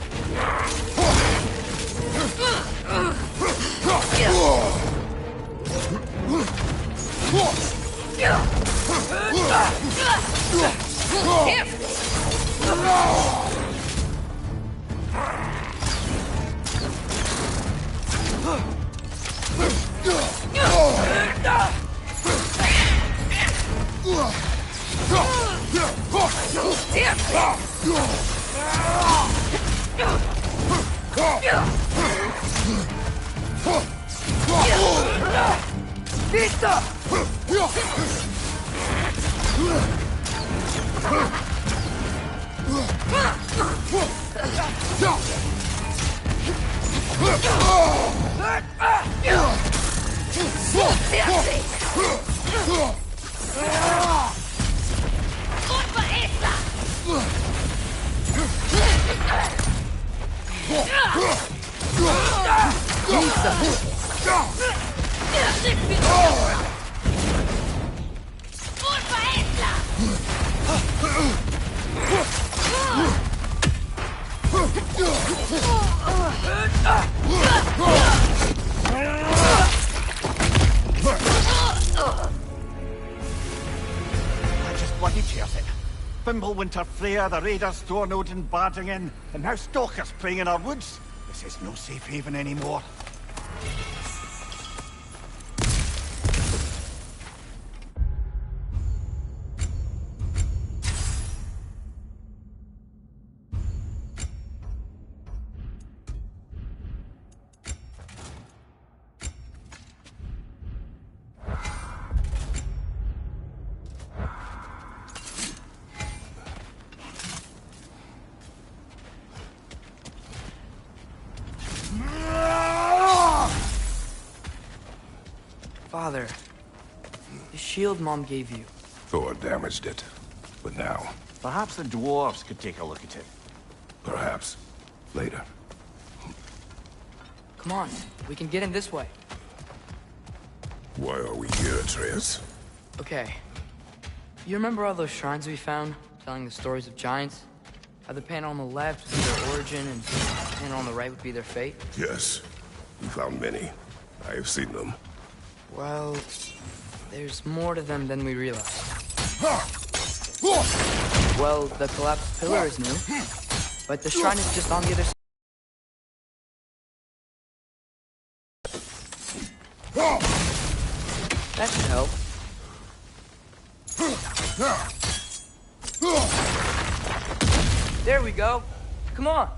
Fimbulwinter Freya, the raiders Thornodin barging in, and now stalkers preying in our woods. This is no safe haven anymore. Father, the shield Mom gave you. Thor damaged it. But now, Perhaps the dwarves could take a look at it. perhaps, later. Come on, we can get in this way. Why are we here, Atreus? Okay. You remember all those shrines we found, telling the stories of giants? How the panel on the left would be their origin, and the panel on the right would be their fate? Yes. We found many. I have seen them. Well, there's more to them than we realize. Well, the collapsed pillar is new, but the shrine is just on the other side. That should help. There we go. Come on.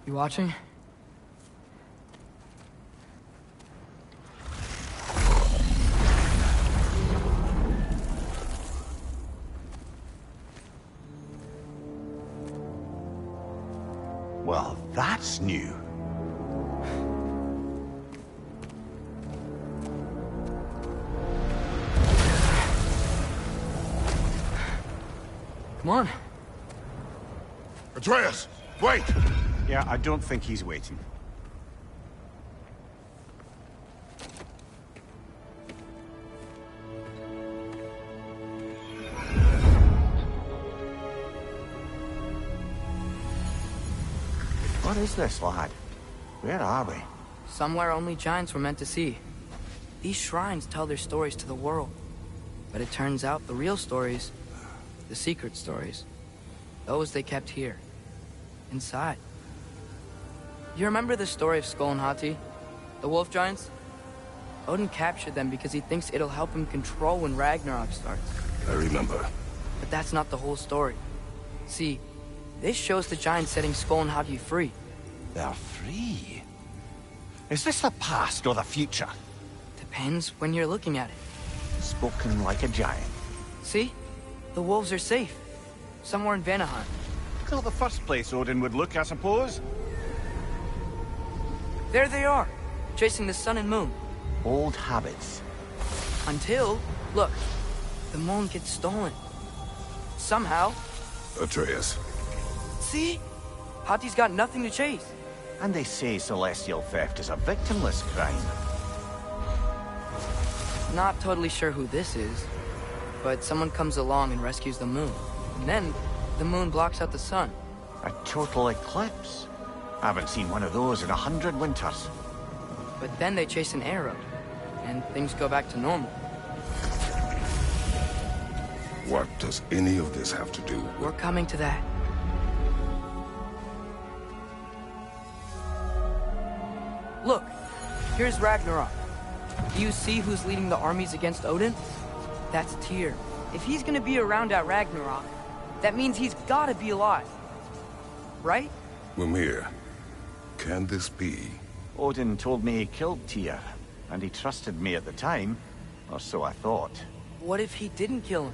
You watching? Well, that's new. Come on. Atreus, wait! Yeah, I don't think he's waiting. What is this, lad? Where are we? Somewhere only giants were meant to see. These shrines tell their stories to the world. But it turns out the real stories, the secret stories, those they kept here, inside. You remember the story of Skull and Hati, the wolf giants? Odin captured them because he thinks it'll help him control when Ragnarok starts. I remember. But that's not the whole story. See, this shows the giants setting Skull and Hati free. They're free. Is this the past or the future? Depends when you're looking at it. Spoken like a giant. See? The wolves are safe. Somewhere in Vanaheim. Not the first place Odin would look, I suppose. There they are, chasing the sun and moon. Old habits. Until, look, the moon gets stolen. Somehow. Atreus. See? Hati's got nothing to chase. And they say celestial theft is a victimless crime. Not totally sure who this is, but someone comes along and rescues the moon. And then, the moon blocks out the sun. A total eclipse. I haven't seen one of those in 100 winters. But then they chase an arrow, and things go back to normal. What does any of this have to do with... We're coming to that. Look, here's Ragnarok. Do you see who's leading the armies against Odin? That's Tyr. If he's gonna be around at Ragnarok, that means he's gotta be alive. Right? Mimir, can this be? Odin told me he killed Tyr, and he trusted me at the time, or so I thought. What if he didn't kill him?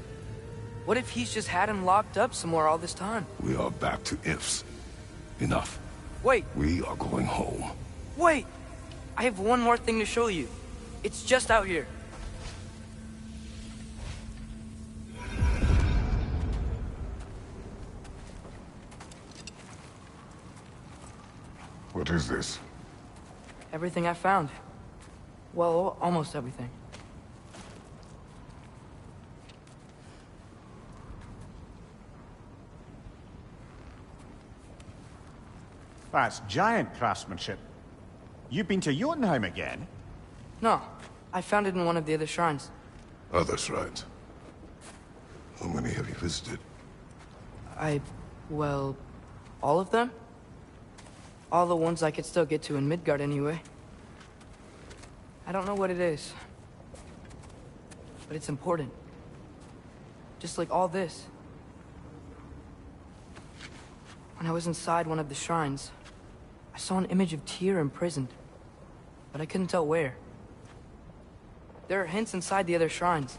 What if he's just had him locked up somewhere all this time? We are back to ifs. Enough. Wait, We are going home. wait! I have one more thing to show you. It's just out here. What is this? Everything I found. Well, almost everything. That's giant craftsmanship. You've been to Jotunheim again? No, I found it in one of the other shrines. Other shrines? How many have you visited? Well, all of them? All the ones I could still get to in Midgard anyway. I don't know what it is, but it's important. Just like all this. When I was inside one of the shrines, I saw an image of Tyr imprisoned, but I couldn't tell where. There are hints inside the other shrines.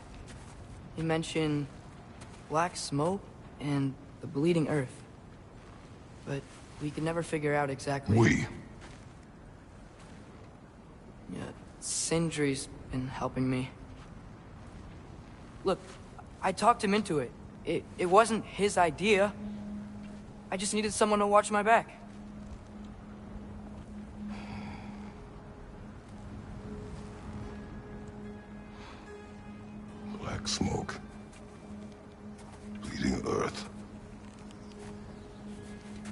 They mention black smoke and the bleeding earth, but we could never figure out exactly. Yeah, Sindri's been helping me. Look, I talked him into it. It wasn't his idea. I just needed someone to watch my back. Black smoke. Bleeding earth.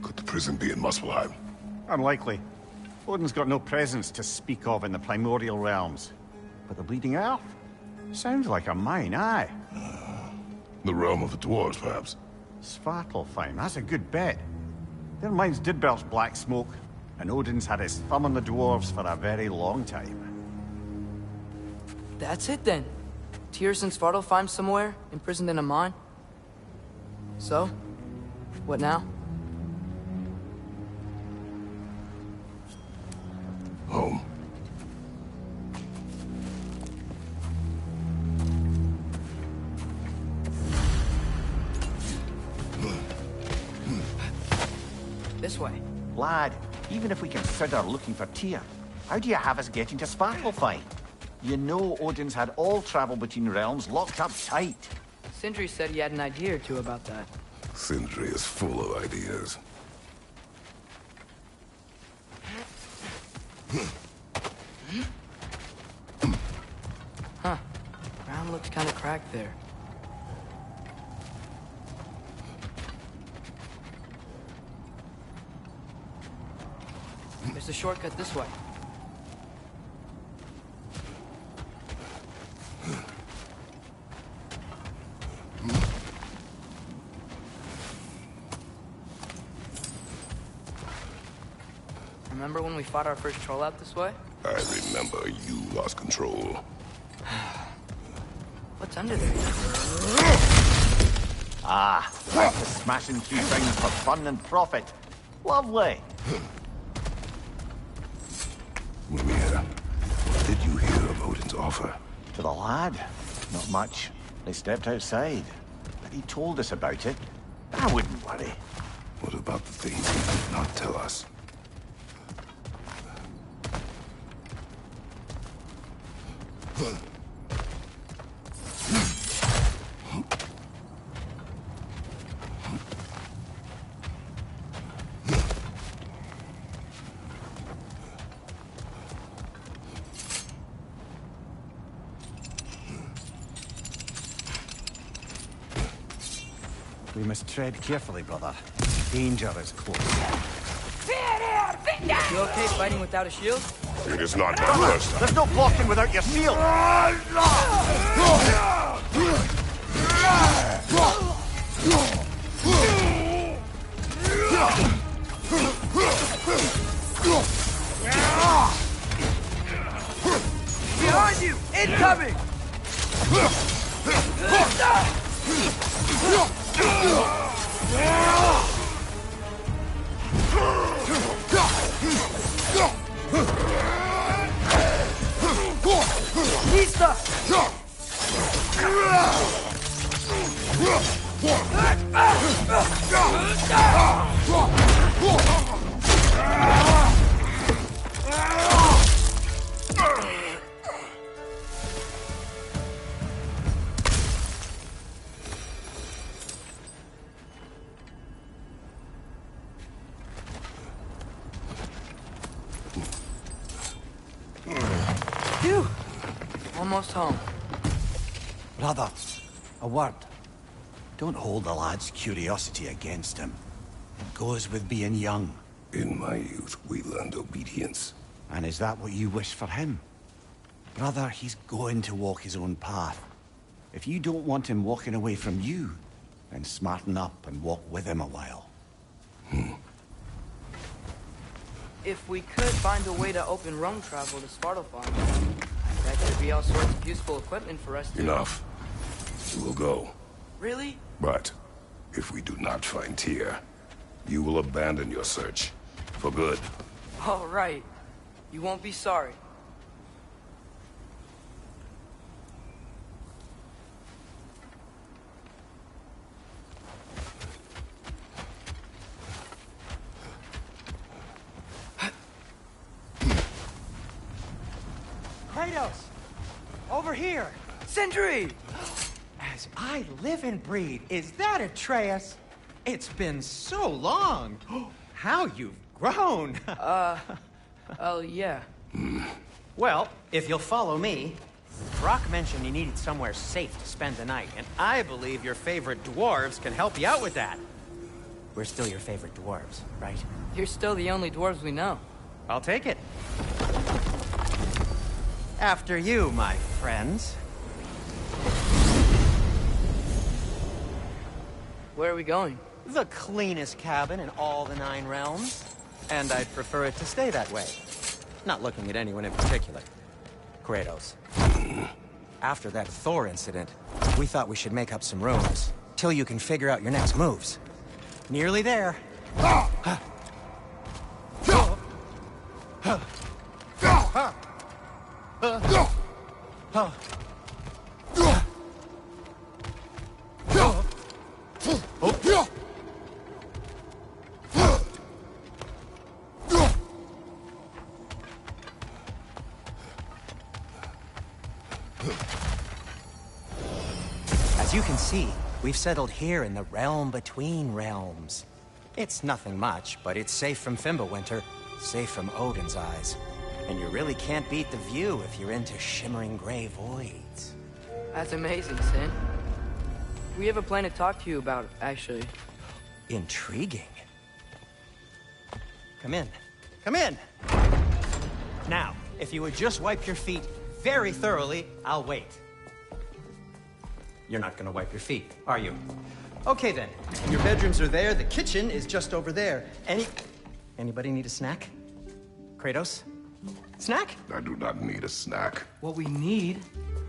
Could the prison be in Muspelheim? Unlikely. Odin's got no presence to speak of in the primordial realms. But the bleeding earth? Sounds like a mine, aye. The realm of the dwarves, perhaps? Svartalfheim, that's a good bet. Their mines did belch black smoke, and Odin's had his thumb on the dwarves for a very long time. That's it then. Tyr's in Svartalfheim somewhere, imprisoned in a mine. So, what now? Home. This way. Lad, even if we consider looking for Tyr, how do you have us getting to Svartalfheim? You know Odin's had all travel between realms locked up tight. Sindri said he had an idea or two about that. Sindri is full of ideas. Huh. Ground looks kind of cracked there. There's a shortcut this way. Remember when we fought our first troll out this way? I remember you lost control. What's under there? Ah, back to smashing through things for fun and profit. Lovely. Mimir, what did you hear of Odin's offer? To the lad? Not much. They stepped outside. But he told us about it. I wouldn't worry. What about the things he did not tell us? We must tread carefully, brother. Danger is close. You okay fighting without a shield? It is not my first time. There's no blocking without your shield! Behind you! Incoming! Lisa! Phew! Almost home. Brother, a word. Don't hold the lad's curiosity against him. It goes with being young. In my youth, we learned obedience. And is that what you wish for him? Brother, he's going to walk his own path. If you don't want him walking away from you, then smarten up and walk with him a while. If we could find a way to open Rome travel to Svartalfheim, that could be all sorts of useful equipment for us to... Enough. We will go. Really? But if we do not find Tyr, you will abandon your search. For good. All right. You won't be sorry. Kratos! Over here! Sindri! As I live and breathe, is that Atreus? It's been so long! How you've grown! Oh, yeah. Well, if you'll follow me, Brock mentioned you needed somewhere safe to spend the night, and I believe your favorite dwarves can help you out with that. We're still your favorite dwarves, right? You're still the only dwarves we know. I'll take it. After you, my friends. Where are we going? The cleanest cabin in all the 9 realms. And I'd prefer it to stay that way. Not looking at anyone in particular. Kratos. After that Thor incident, we thought we should make up some rooms, till you can figure out your next moves. Nearly there. As you can see, we've settled here in the realm between realms. It's nothing much, but it's safe from Fimbulwinter, safe from Odin's eyes. And you really can't beat the view if you're into shimmering gray voids. That's amazing, Sin. We have a plan to talk to you about, actually. Intriguing. Come in. Come in! Now, if you would just wipe your feet very thoroughly, I'll wait. You're not gonna wipe your feet, are you? Okay then. Your bedrooms are there, the kitchen is just over there. Anybody need a snack? Kratos? Snack? I do not need a snack. What we need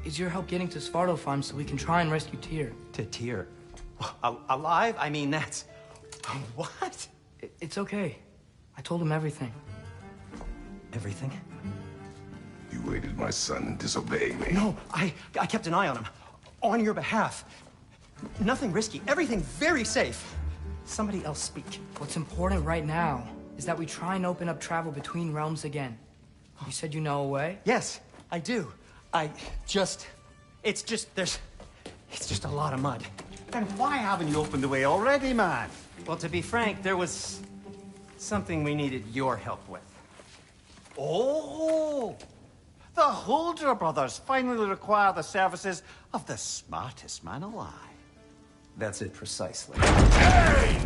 is your help getting to Svartalfheim so we can try and rescue Tyr. To Tyr? Alive? I mean, that's... What? It's okay. I told him everything. Everything? You aided my son in disobeying me. No, I kept an eye on him. On your behalf. Nothing risky. Everything very safe. Somebody else speak. What's important right now is that we try and open up travel between realms again. You said you know a way? Yes, I do. It's just a lot of mud. Then why haven't you opened the way already, man? Well, to be frank, there was something we needed your help with. Oh! The Holder brothers finally require the services of the smartest man alive. That's it precisely. Hey!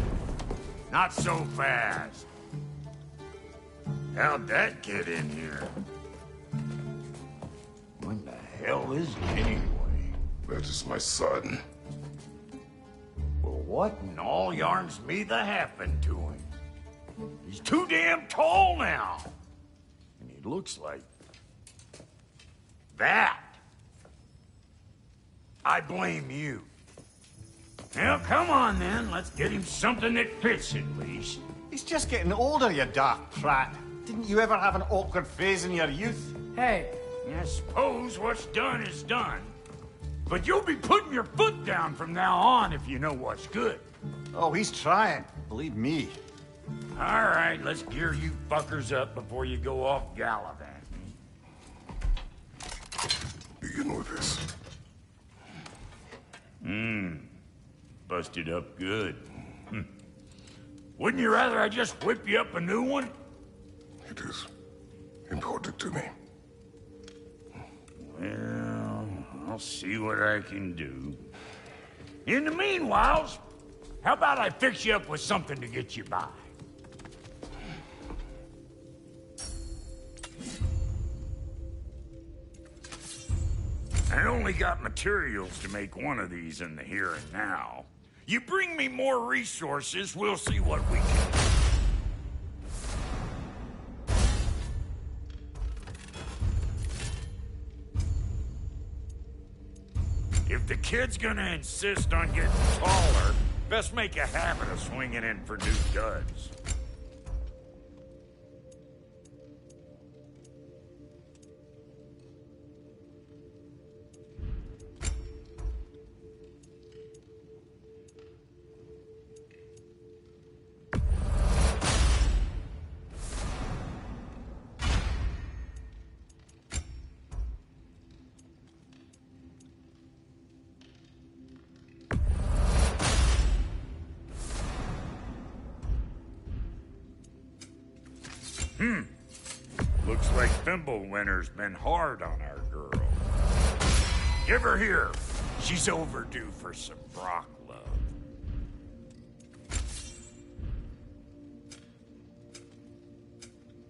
Not so fast. How'd that get in here? What the hell is it anyway? That is my son. Well, what in all yarns me that happened to him? He's too damn tall now. And he looks like... that. I blame you. Now, come on then. Let's get him something that fits at least. He's just getting older, you dark prat. Didn't you ever have an awkward phase in your youth? Hey, I suppose what's done is done. But you'll be putting your foot down from now on if you know what's good. Oh, he's trying. Believe me. All right, let's gear you fuckers up before you go off gallivanting. Begin with this. Busted up good. Wouldn't you rather I just whip you up a new one? It is important to me. Well, I'll see what I can do. In the meanwhile, how about I fix you up with something to get you by? I only got materials to make one of these in the here and now. You bring me more resources, we'll see what we can do. If the kid's gonna insist on getting taller, best make a habit of swinging in for new duds. Looks like Thimblewinter's been hard on our girl. Give her here. She's overdue for some Brock love.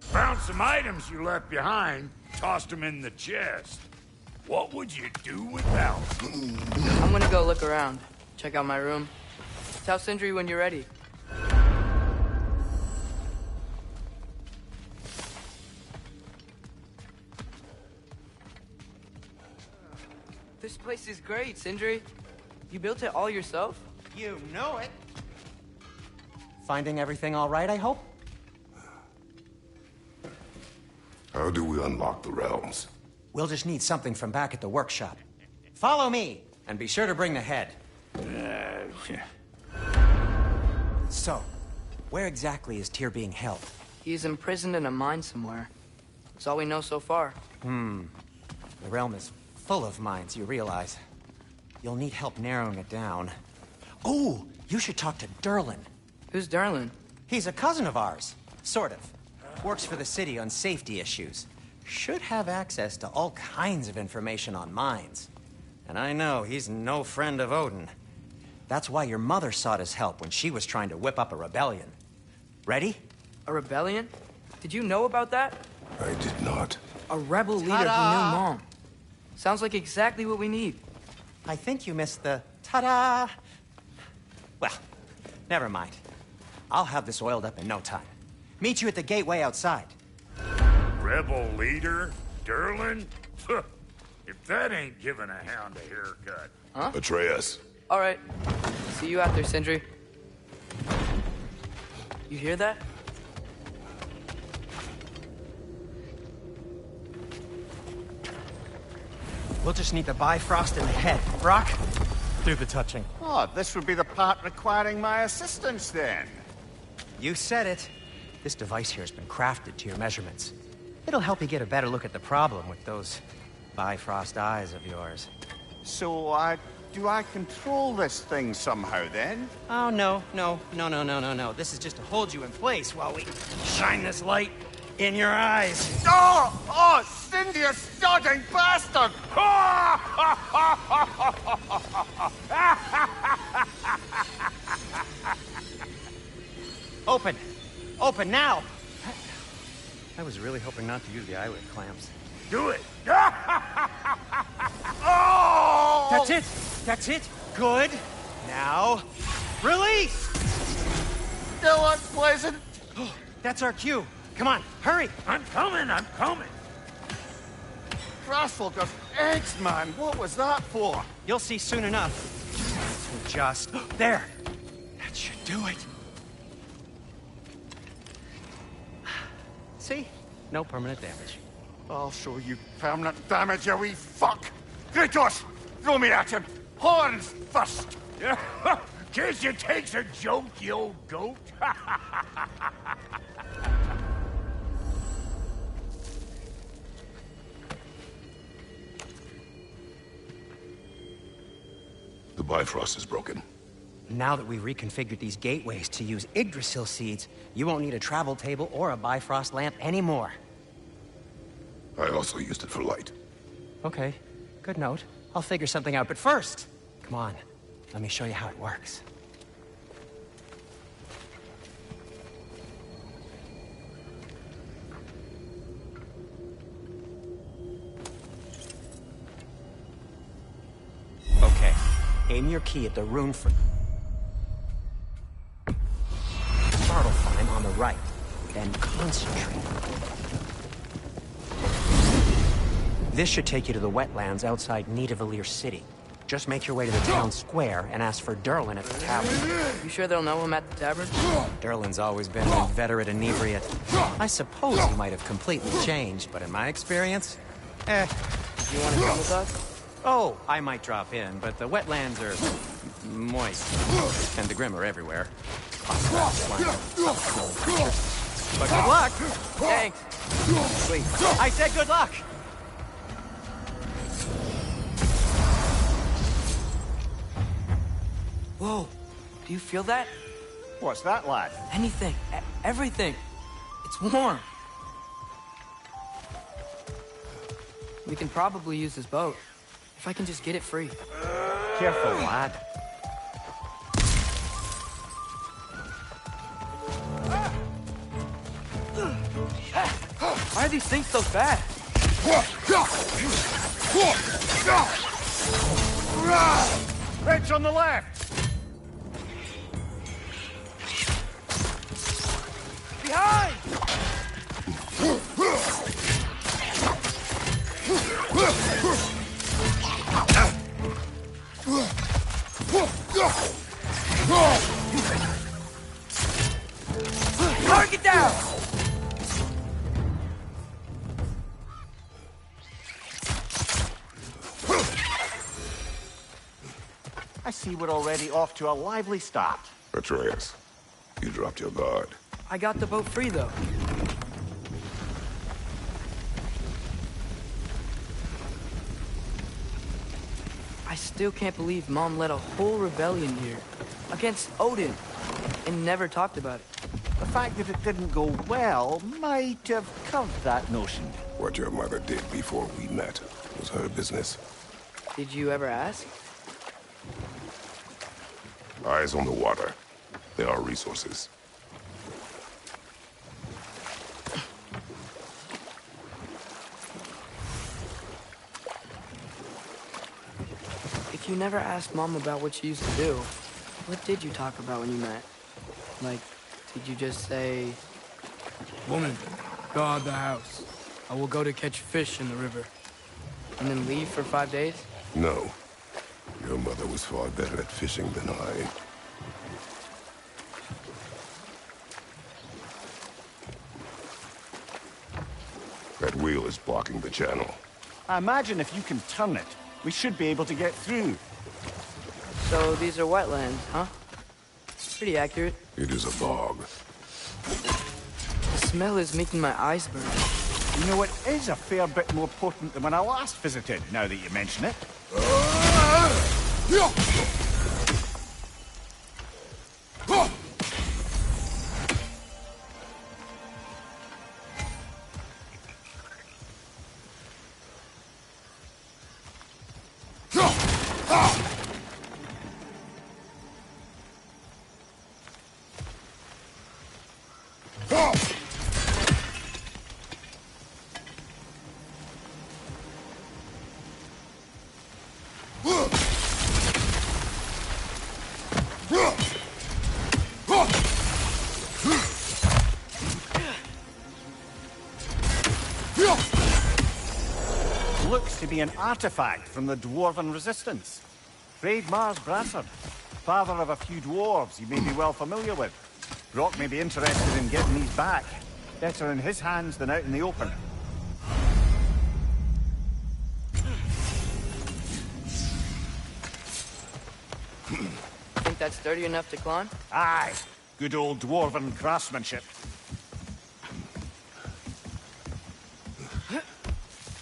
Found some items you left behind, tossed them in the chest. What would you do without them? I'm gonna go look around. Check out my room. Tell Sindri when you're ready. This place is great, Sindri. You built it all yourself? You know it. Finding everything all right, I hope? How do we unlock the realms? We'll just need something from back at the workshop. Follow me, and be sure to bring the head. So, where exactly is Tyr being held? He's imprisoned in a mine somewhere. That's all we know so far. The realm is full of mines, you realize. You'll need help narrowing it down. Oh, you should talk to Durlin. Who's Darlin? He's a cousin of ours. Sort of. Works for the city on safety issues. Should have access to all kinds of information on mines. And I know he's no friend of Odin. That's why your mother sought his help when she was trying to whip up a rebellion. Ready? A rebellion? Did you know about that? I did not. A rebel leader who knew Mom. Sounds like exactly what we need. I think you missed the ta-da. Well, never mind. I'll have this oiled up in no time. Meet you at the gateway outside. Rebel leader? Durlin? If that ain't giving a hound a haircut. Atreus. All right. See you out there, Sindri. You hear that? We'll just need the Bifrost in the head. Brock, do the touching. Oh, this would be the part requiring my assistance then. You said it. This device here has been crafted to your measurements. It'll help you get a better look at the problem with those Bifrost eyes of yours. So, do I control this thing somehow then? Oh, no. This is just to hold you in place while we shine this light in your eyes. Oh, Cindy, you sodding bastard! Open now! I was really hoping not to use the eyelid clamps. Do it! Oh! That's it! Good! Now, release! Still unpleasant. That's our cue. Come on, hurry! I'm coming! Grasshopper's eggs, man. What was that for? You'll see soon enough. Just... There! That should do it. See? No permanent damage. I'll show you permanent damage, you wee fuck! Kratos! Throw me at him! Horns first! Guess you takes a joke, you old goat. The Bifrost is broken. Now that we've reconfigured these gateways to use Yggdrasil seeds, you won't need a travel table or a Bifrost lamp anymore. I also used it for light. Okay, good note. I'll figure something out, but first, come on, let me show you how it works. Okay, aim your key at the rune for Svartalfheim on the right, then concentrate. This should take you to the wetlands outside Nidavellir City. Just make your way to the town square and ask for Durlin at the tavern. You sure they'll know him at the tavern? Durlin's always been an inveterate inebriate. I suppose he might have completely changed, but in my experience, You want to come with us? Oh, I might drop in, but the wetlands are moist, and the Grim are everywhere. But good luck! Thanks. Wait, I said good luck! Whoa, do you feel that? What's that, lad? Anything, everything. It's warm. We can probably use this boat, if I can just get it free. Careful, lad. Why are these things so fast? Wrench on the left! Behind! Target down! I see we're already off to a lively start. Atreus, you dropped your guard. I got the boat free, though. I still can't believe Mom led a whole rebellion here against Odin and never talked about it. The fact that it didn't go well might have curved that notion. What your mother did before we met was her business. Did you ever ask? Eyes on the water. There are resources. If you never asked Mom about what she used to do, what did you talk about when you met? Like, did you just say, "Woman, guard the house. I will go to catch fish in the river," and then leave for 5 days? No. Your mother was far better at fishing than I. That wheel is blocking the channel. I imagine if you can turn it, we should be able to get through. So these are wetlands, huh? Pretty accurate. It is a bog. The smell is making my eyes burn. You know, it is a fair bit more potent than when I last visited, now that you mention it. Looks to be an artifact from the Dwarven Resistance. Hreidmar's Brassard, father of a few dwarves you may be well familiar with. Brock may be interested in getting these back. Better in his hands than out in the open. Think that's sturdy enough to climb? Aye, good old Dwarven craftsmanship.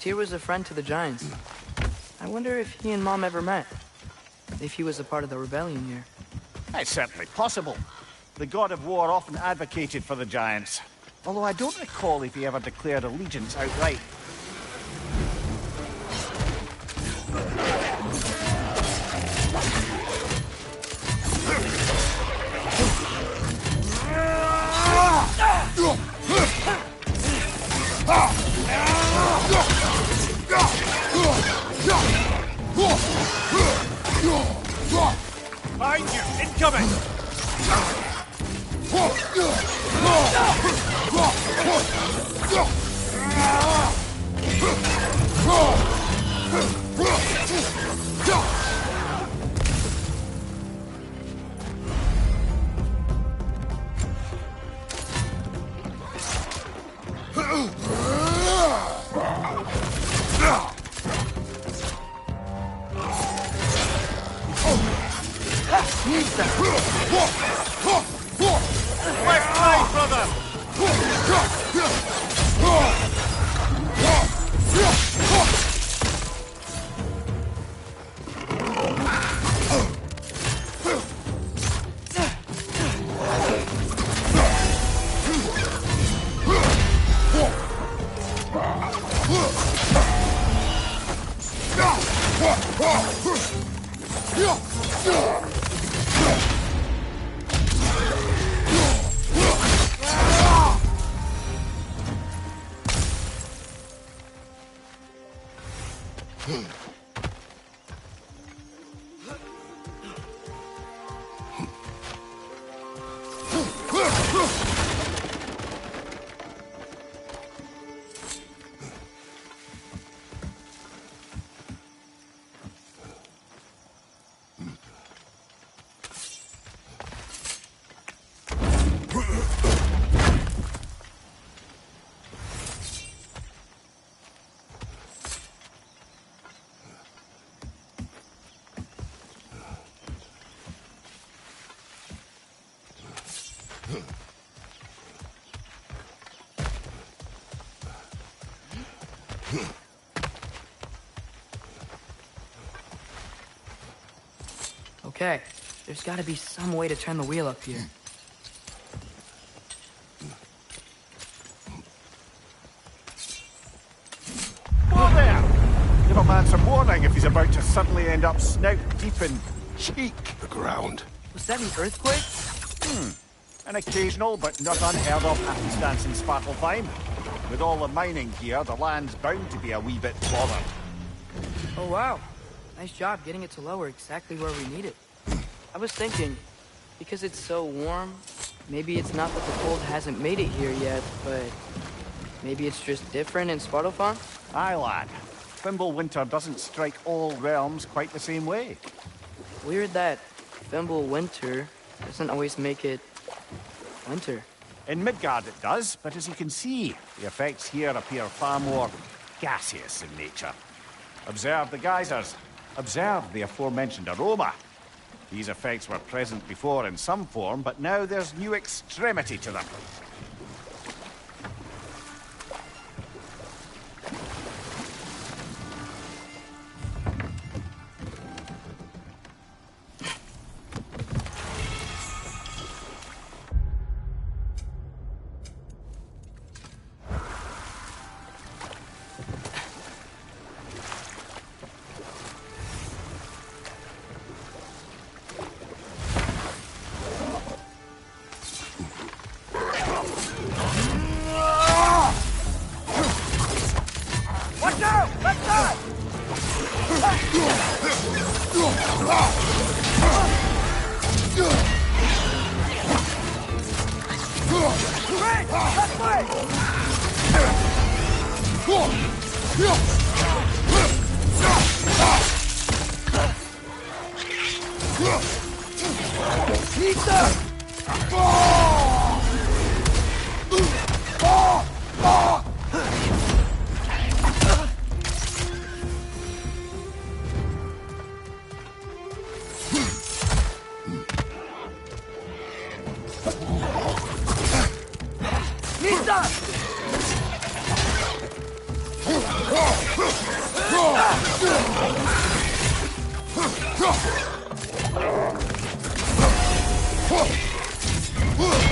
Tyr was a friend to the Giants. I wonder if he and Mom ever met. If he was a part of the rebellion here. It's certainly possible. The god of war often advocated for the Giants. Although I don't recall if he ever declared allegiance outright. Behind you! Incoming! Left side, brother! Okay, there's gotta be some way to turn the wheel up here. Whoa there! Give a man some warning if he's about to suddenly end up snout deep in cheek. The ground. Was that an earthquake? An occasional but not unheard of happenstance in Svartalfheim. With all the mining here, the land's bound to be a wee bit bothered. Oh wow, nice job getting it to lower exactly where we need it. I was thinking, because it's so warm, maybe it's not that the cold hasn't made it here yet, but maybe it's just different in Svartalfheim? Aye, lad. Fimbulwinter doesn't strike all realms quite the same way. Weird that Fimbulwinter doesn't always make it winter. In Midgard it does, but as you can see, the effects here appear far more gaseous in nature. Observe the geysers. Observe the aforementioned aroma. These effects were present before in some form, but now there's new extremity to them.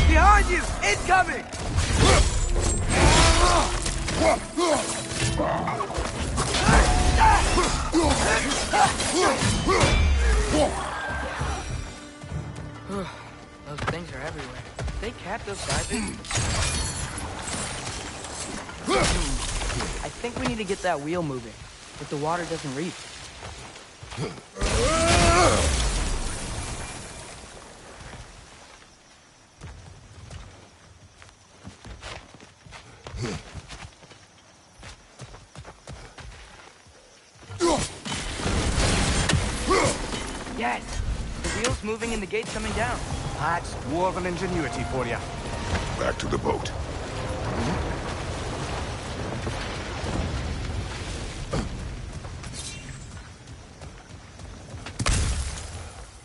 Behind you! Incoming! Those things are everywhere. They captive diving. I think we need to get that wheel moving, but the water doesn't reach. Yes! The wheel's moving and the gate's coming down. That's dwarven ingenuity for you. Back to the boat.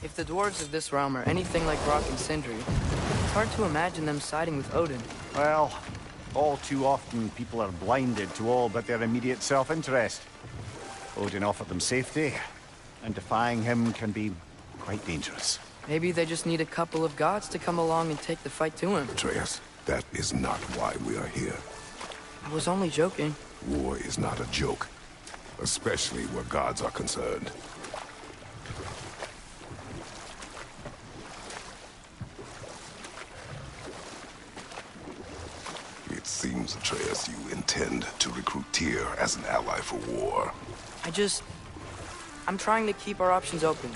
If the dwarves of this realm are anything like Rock and Sindri, it's hard to imagine them siding with Odin. Well, all too often people are blinded to all but their immediate self-interest. Odin offered them safety, and defying him can be quite dangerous. Maybe they just need a couple of gods to come along and take the fight to him. Atreus, that is not why we are here. I was only joking. War is not a joke, especially where gods are concerned. It seems, Atreus, you intend to recruit Tyr as an ally for war. I'm trying to keep our options open.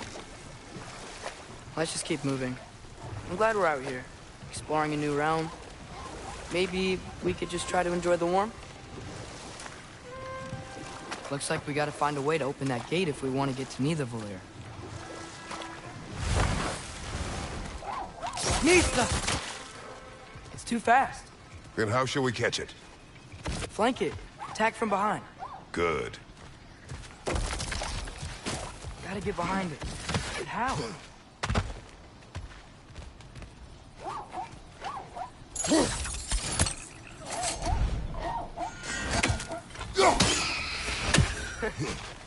Let's just keep moving. I'm glad we're out here, exploring a new realm. Maybe we could just try to enjoy the warmth? Looks like we gotta find a way to open that gate if we want to get to Nidavellir. Nista! It's too fast. Then how shall we catch it? Flank it. Attack from behind. Good. Gotta get behind it. But how?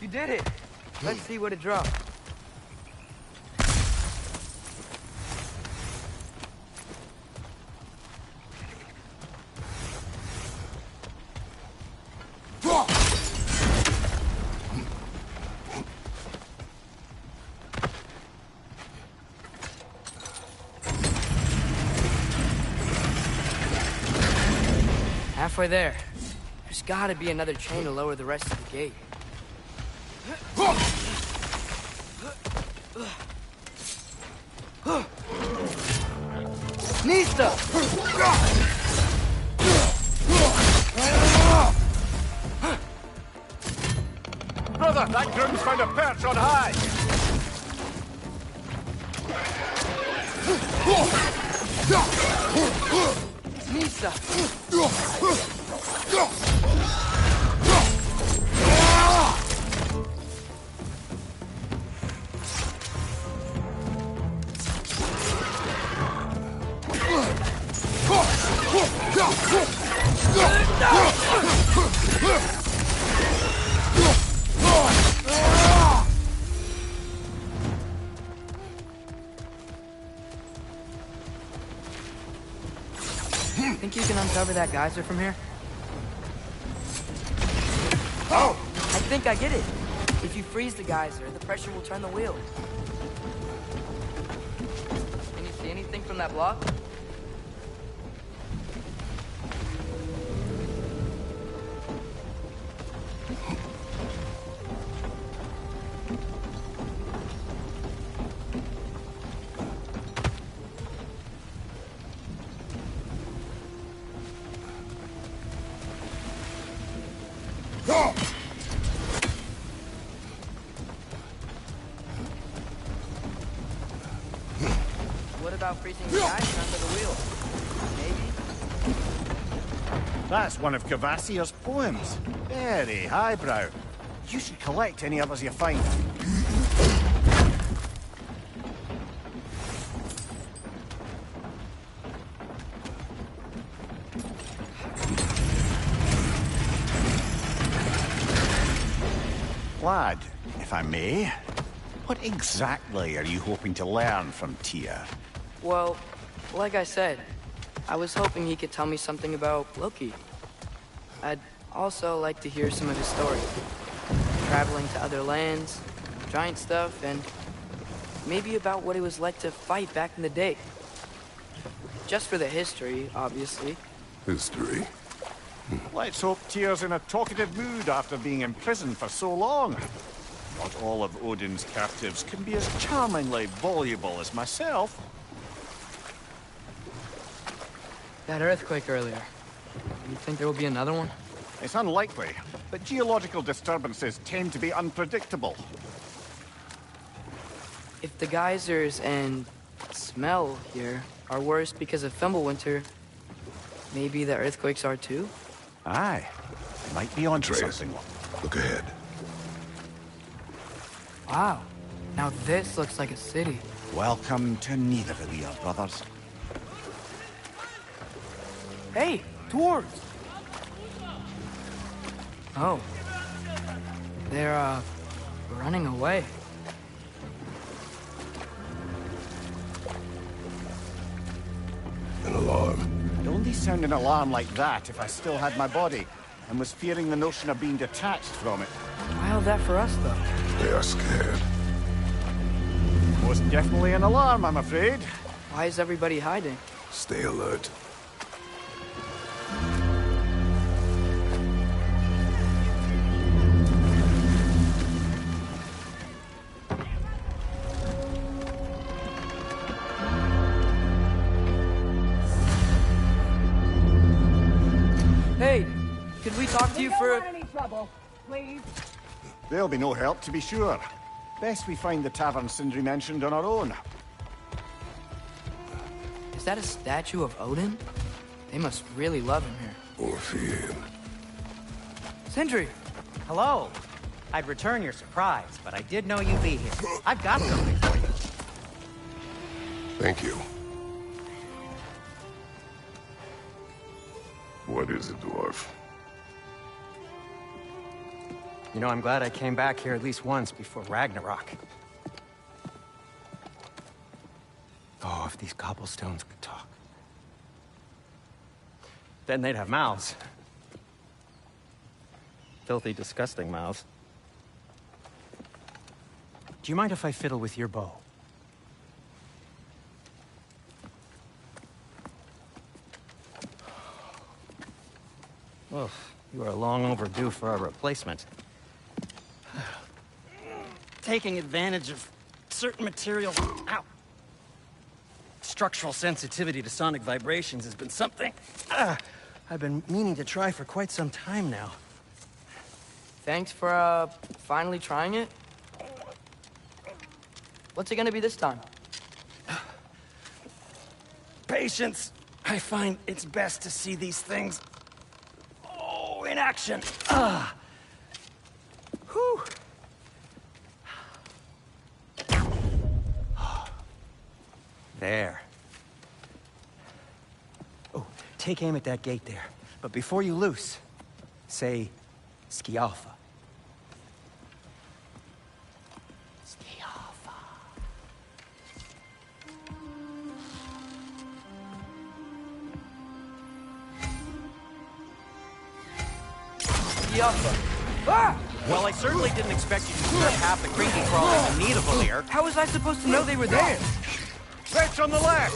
You did it! Let's see what it dropped. Halfway there. There's gotta be another chain to lower the rest of the gate. Nista! Brother, that groom's found a perch on high! Nista! Think you can uncover that geyser from here? Oh! I think I get it. If you freeze the geyser, the pressure will turn the wheel. Can you see anything from that block? What about freezing the geyser under the wheel? Maybe? That's one of Kvasir's poems. Very highbrow. You should collect any others you find. Lad, if I may, what exactly are you hoping to learn from Tyr? Well, like I said, I was hoping he could tell me something about Loki. I'd also like to hear some of his story. Traveling to other lands, giant stuff, and maybe about what it was like to fight back in the day. Just for the history, obviously. History? Let's hope Tyr's in a talkative mood after being imprisoned for so long. Not all of Odin's captives can be as charmingly voluble as myself. That earthquake earlier. You think there will be another one? It's unlikely, but geological disturbances tend to be unpredictable. If the geysers and smell here are worse because of Fimbulwinter, maybe the earthquakes are too? Aye. Might be onto Atreus, something. look ahead. Wow. Now this looks like a city. Welcome to Nidavellir, brothers. Hey, dwarves! Oh. They're, running away. An alarm. I'd only sound an alarm like that if I still had my body, and was fearing the notion of being detached from it. Wild that for us, though. They are scared. Most definitely an alarm, I'm afraid. Why is everybody hiding? Stay alert. Hey, could we talk to you for any trouble, please. There'll be no help, to be sure. Best we find the tavern Sindri mentioned on our own. Is that a statue of Odin? They must really love him here. Or fear. Sindri! Hello. I'd return your surprise, but I did know you'd be here. I've got something for you. Thank you. What is it, dwarf? You know, I'm glad I came back here at least once before Ragnarok. Oh, if these cobblestones could talk. Then they'd have mouths. Filthy, disgusting mouths. Do you mind if I fiddle with your bow? Oh, you are long overdue for a replacement. Taking advantage of certain materials. Ow! Structural sensitivity to sonic vibrations has been something I've been meaning to try for quite some time now. Thanks for, finally trying it. What's it gonna be this time? Patience. I find it's best to see these things in action. Whew. There. Oh, take aim at that gate there. But before you loose, say, Skialfa. Skialfa. Skialfa. Ah! Well, I certainly didn't expect you to disturb half the creepy crawlers in need of a leer. How was I supposed to know they were there? Fetch on the left!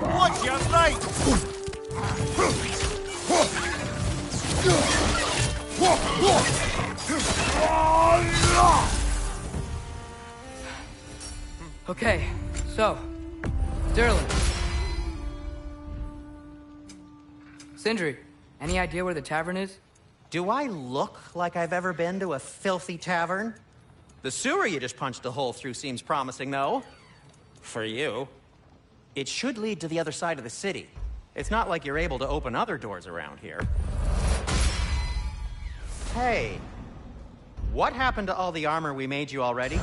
What's your right? Okay, so, Sterling. Sindri, any idea where the tavern is? Do I look like I've ever been to a filthy tavern? The sewer you just punched a hole through seems promising, though. For you. It should lead to the other side of the city. It's not like you're able to open other doors around here. Hey, what happened to all the armor we made you already?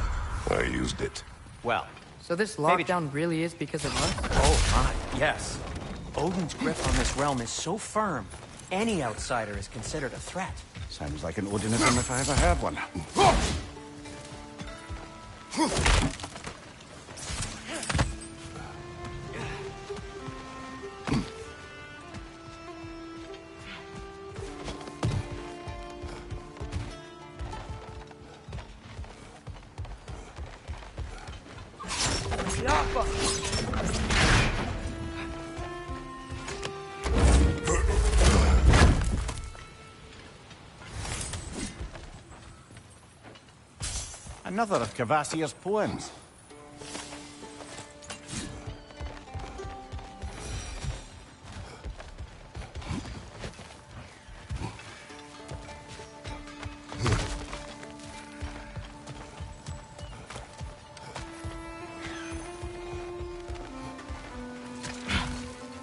I used it. Well, So this Maybe- lockdown really is because of us? oh my, yes. Odin's grip on this realm is so firm, any outsider is considered a threat. Sounds like an Odinism if I ever heard one. Another of Cavassier's poems.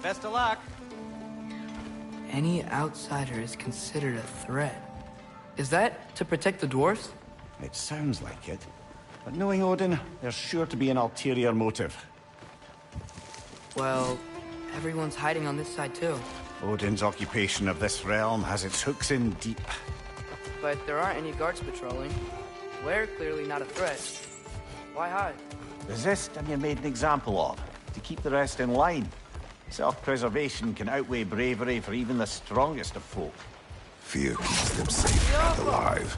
Best of luck. Any outsider is considered a threat. Is that to protect the dwarves? It sounds like it. But knowing Odin, there's sure to be an ulterior motive. Well, everyone's hiding on this side too. Odin's occupation of this realm has its hooks in deep. But there aren't any guards patrolling. We're clearly not a threat. Why hide? Resist and you're made an example of, to keep the rest in line. Self-preservation can outweigh bravery for even the strongest of folk. Fear keeps them safe and alive.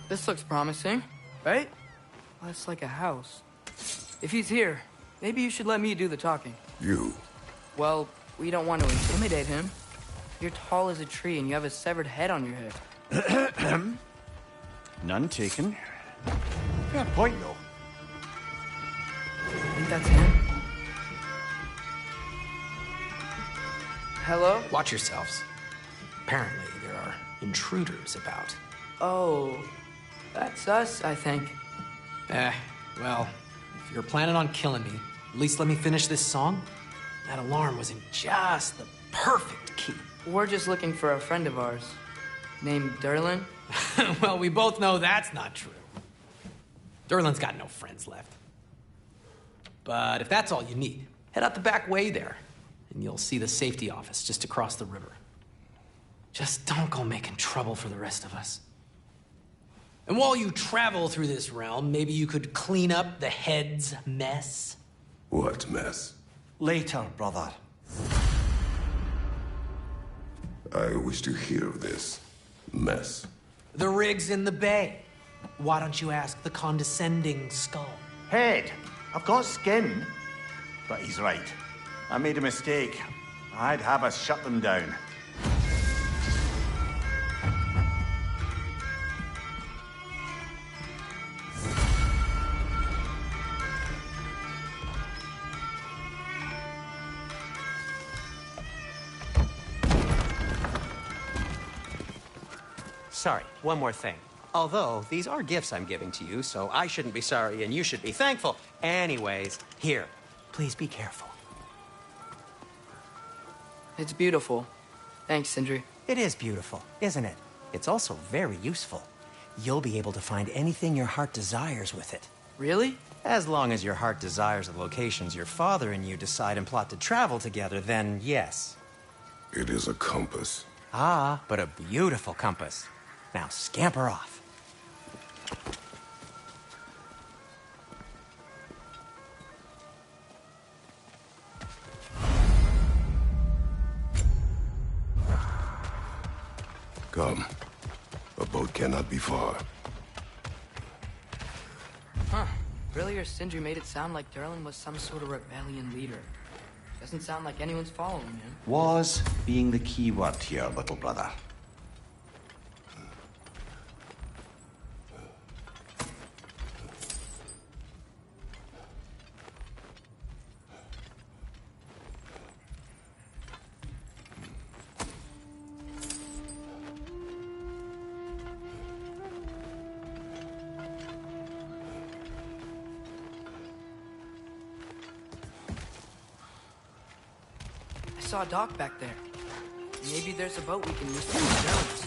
This looks promising, right? Well, it's like a house. If he's here, maybe you should let me do the talking. You? Well, we don't want to intimidate him. You're tall as a tree and you have a severed head on your head. None taken. Fair point, though. I think that's him. Hello? Watch yourselves. Apparently, there are intruders about. Oh, that's us, I think. Well, if you're planning on killing me, at least let me finish this song. That alarm was in just the perfect key. We're just looking for a friend of ours, named Derlin. Well, we both know that's not true. Derlin's got no friends left. But if that's all you need, head out the back way there, and you'll see the safety office just across the river. Just don't go making trouble for the rest of us. And while you travel through this realm, maybe you could clean up the head's mess? What mess? Later, brother. I wish to hear of this mess. The rig's in the bay. Why don't you ask the condescending skull? Head. I've got skin. But he's right. I made a mistake. I'd have us shut them down. Sorry, one more thing. Although, these are gifts I'm giving to you, so I shouldn't be sorry and you should be thankful. Anyways, here, please be careful. It's beautiful. Thanks, Sindri. It is beautiful, isn't it? It's also very useful. You'll be able to find anything your heart desires with it. Really? As long as your heart desires the locations your father and you decide and plot to travel together, then yes. It is a compass. Ah, but a beautiful compass. Now scamper off. Come. A boat cannot be far. Huh. Earlier, Sindri made it sound like Durlin was some sort of rebellion leader. Doesn't sound like anyone's following him. Was being the key word here, little brother. I saw a dock back there. Maybe there's a boat we can use to move drones.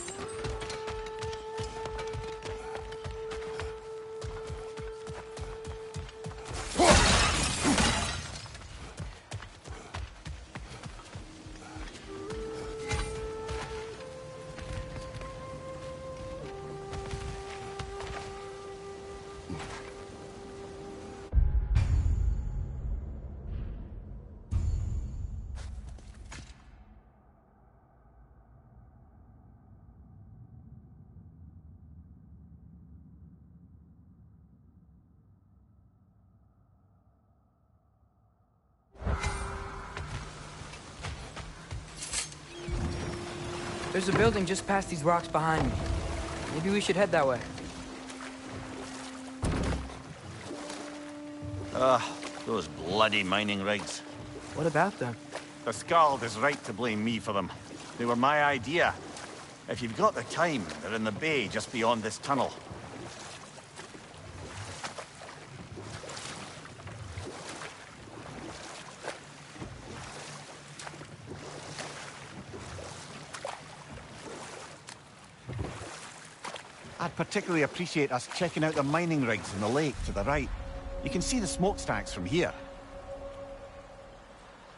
There's a building just past these rocks behind me. Maybe we should head that way. Those bloody mining rigs. What about them? The Skald is right to blame me for them. They were my idea. If you've got the time, they're in the bay just beyond this tunnel. I'd particularly appreciate us checking out the mining rigs in the lake to the right. You can see the smokestacks from here.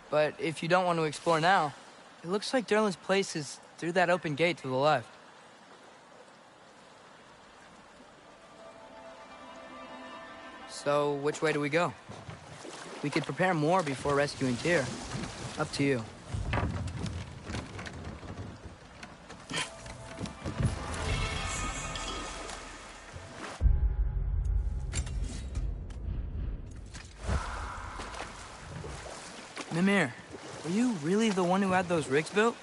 But if you don't want to explore now, it looks like Durlin's place is through that open gate to the left. So, which way do we go? We could prepare more before rescuing Tyr. Up to you. Mimir, were you really the one who had those rigs built?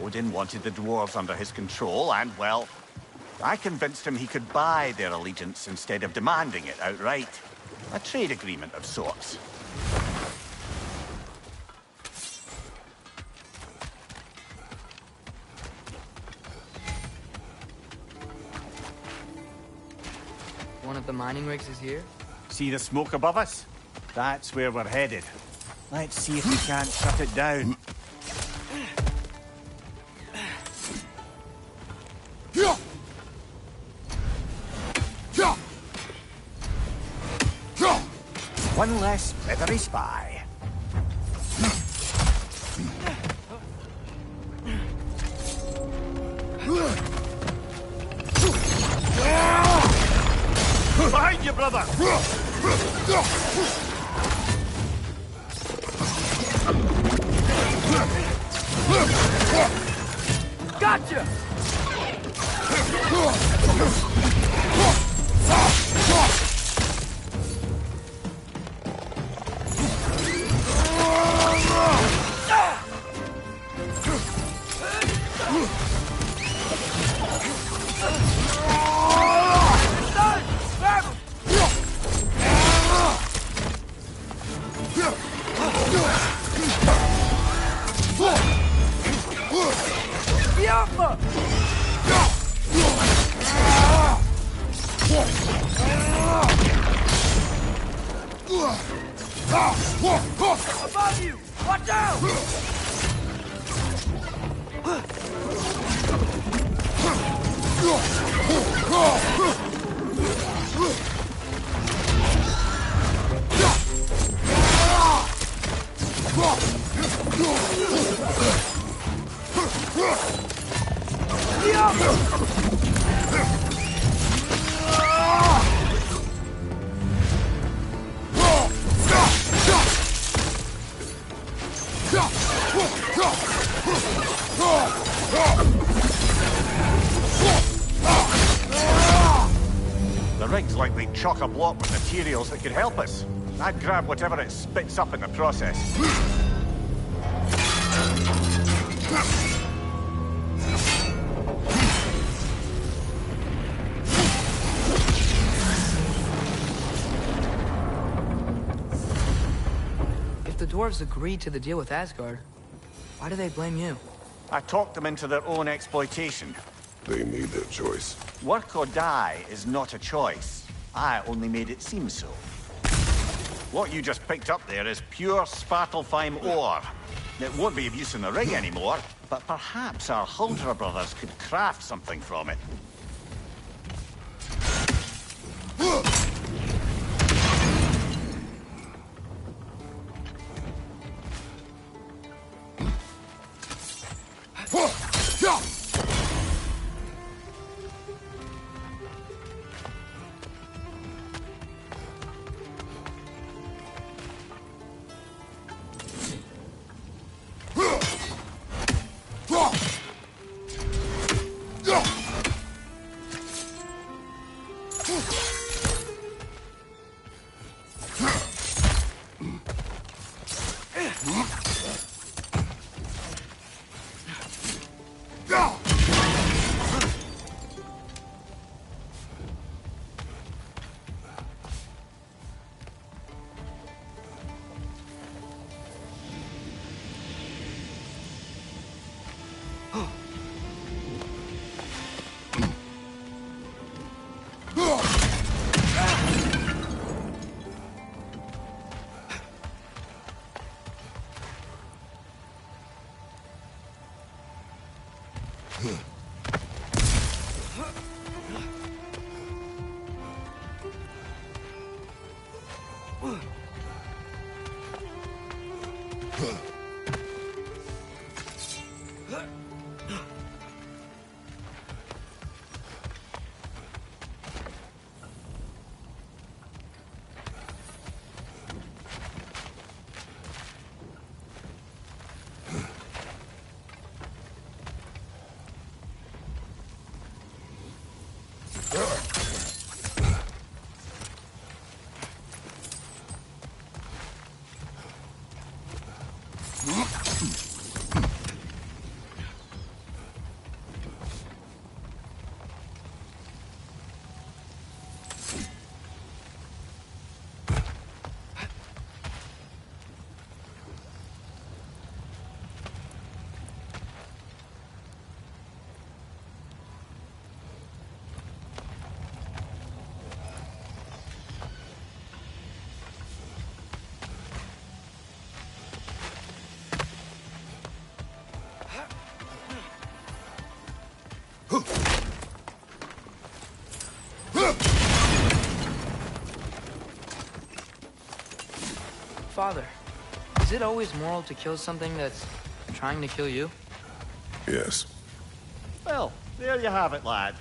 Odin wanted the dwarves under his control, and, well, I convinced him he could buy their allegiance instead of demanding it outright. A trade agreement of sorts. One of the mining rigs is here? See the smoke above us? That's where we're headed. Let's see if we can't shut it down. One less feathery spy. Behind you, brother! Gotcha! Above you! Watch out! The rig's likely chock-a-block with materials that could help us. I'd grab whatever it spits up in the process. If the dwarves agreed to the deal with Asgard, why do they blame you? I talked them into their own exploitation. They made their choice. Work or die is not a choice. I only made it seem so. What you just picked up there is pure Svartalfheim ore. It won't be of use in the rig anymore, but perhaps our Huldra brothers could craft something from it. Father, is it always moral to kill something that's trying to kill you? Yes. Well, there you have it, lad.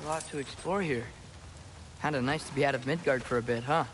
A lot to explore here. Kinda nice to be out of Midgard for a bit, huh?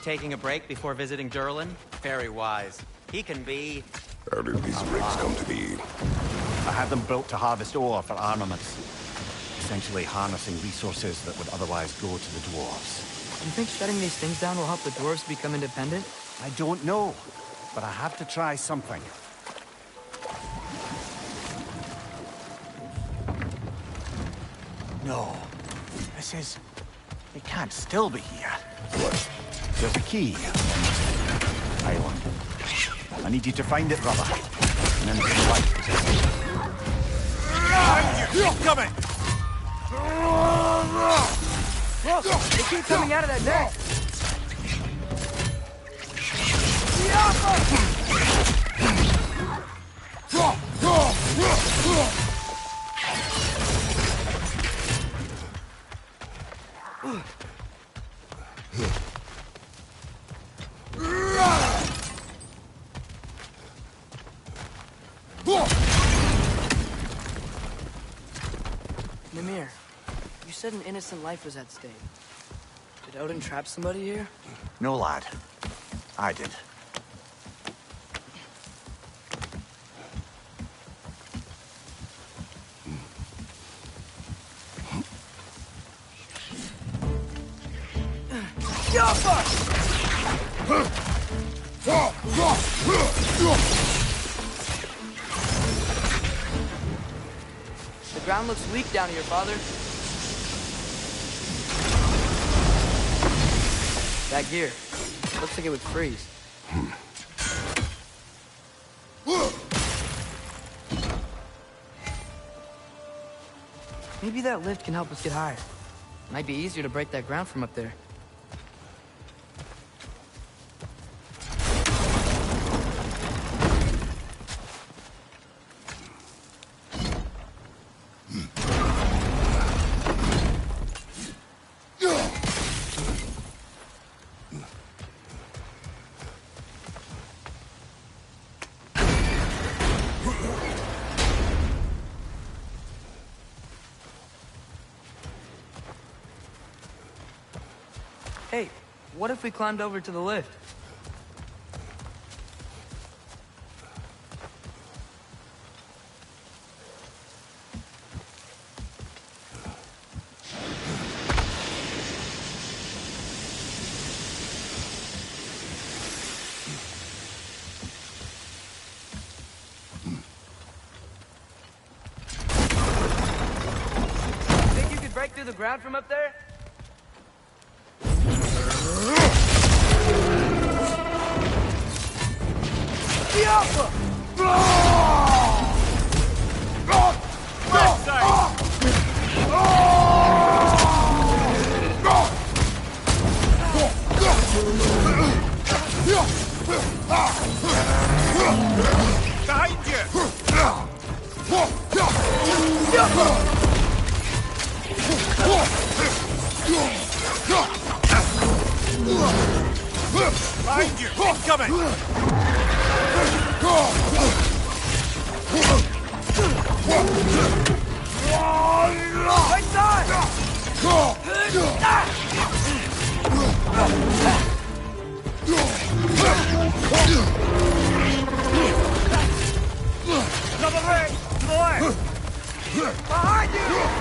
Taking a break before visiting Durlin? Very wise. He can be... How did these rigs come to be? I had them built to harvest ore for armaments. Essentially harnessing resources that would otherwise go to the dwarves. Do you think shutting these things down will help the dwarves become independent? I don't know, but I have to try something. No. This is... It can't still be here. What? There's a key. Island. I need you to find it, brother. And then the light. You're coming! Look! They keep coming out of that neck! Mimir, you said an innocent life was at stake. Did Odin trap somebody here? No, lad. I did. The ground looks weak down here, Father. That gear. Looks like it would freeze. Maybe that lift can help us get higher. Might be easier to break that ground from up there. Hey, what if we climbed over to the lift? Think you could break through the ground from up there? Behind you! Behind you! Incoming! Right side! Another leg! To the left! Behind you! Behind you! Behind you!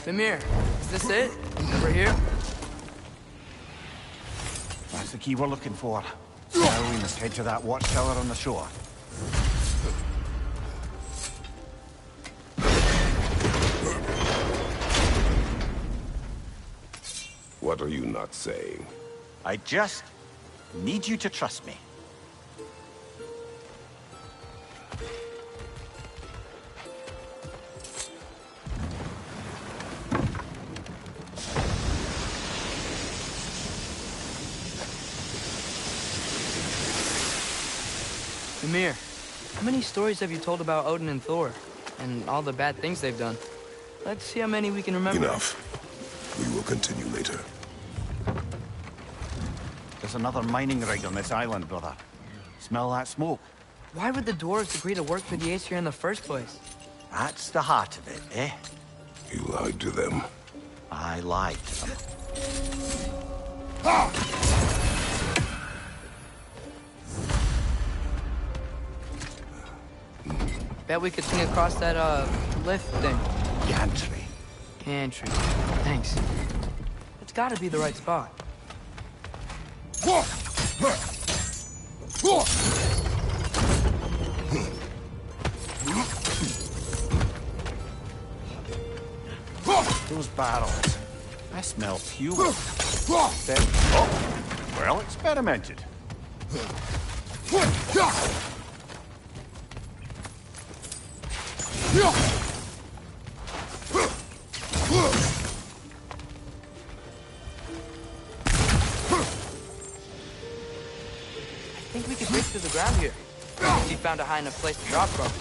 Mimir, is this it? Over here? That's the key we're looking for. Now we must head to that watchtower on the shore. What are you not saying? I just need you to trust me. Mimir, how many stories have you told about Odin and Thor? And all the bad things they've done? Let's see how many we can remember. Enough. We will continue later. There's another mining rig on this island, brother. Smell that smoke? Why would the dwarves agree to work for the Aesir in the first place? That's the heart of it, eh? You lied to them. I lied to them. Bet we could swing across that, lift thing. Gantry. Gantry. Thanks. It's gotta be the right spot. Those barrels. I smell fuel. Oh, well experimented. I think we could break through the ground here. If you found a high enough place to drop from.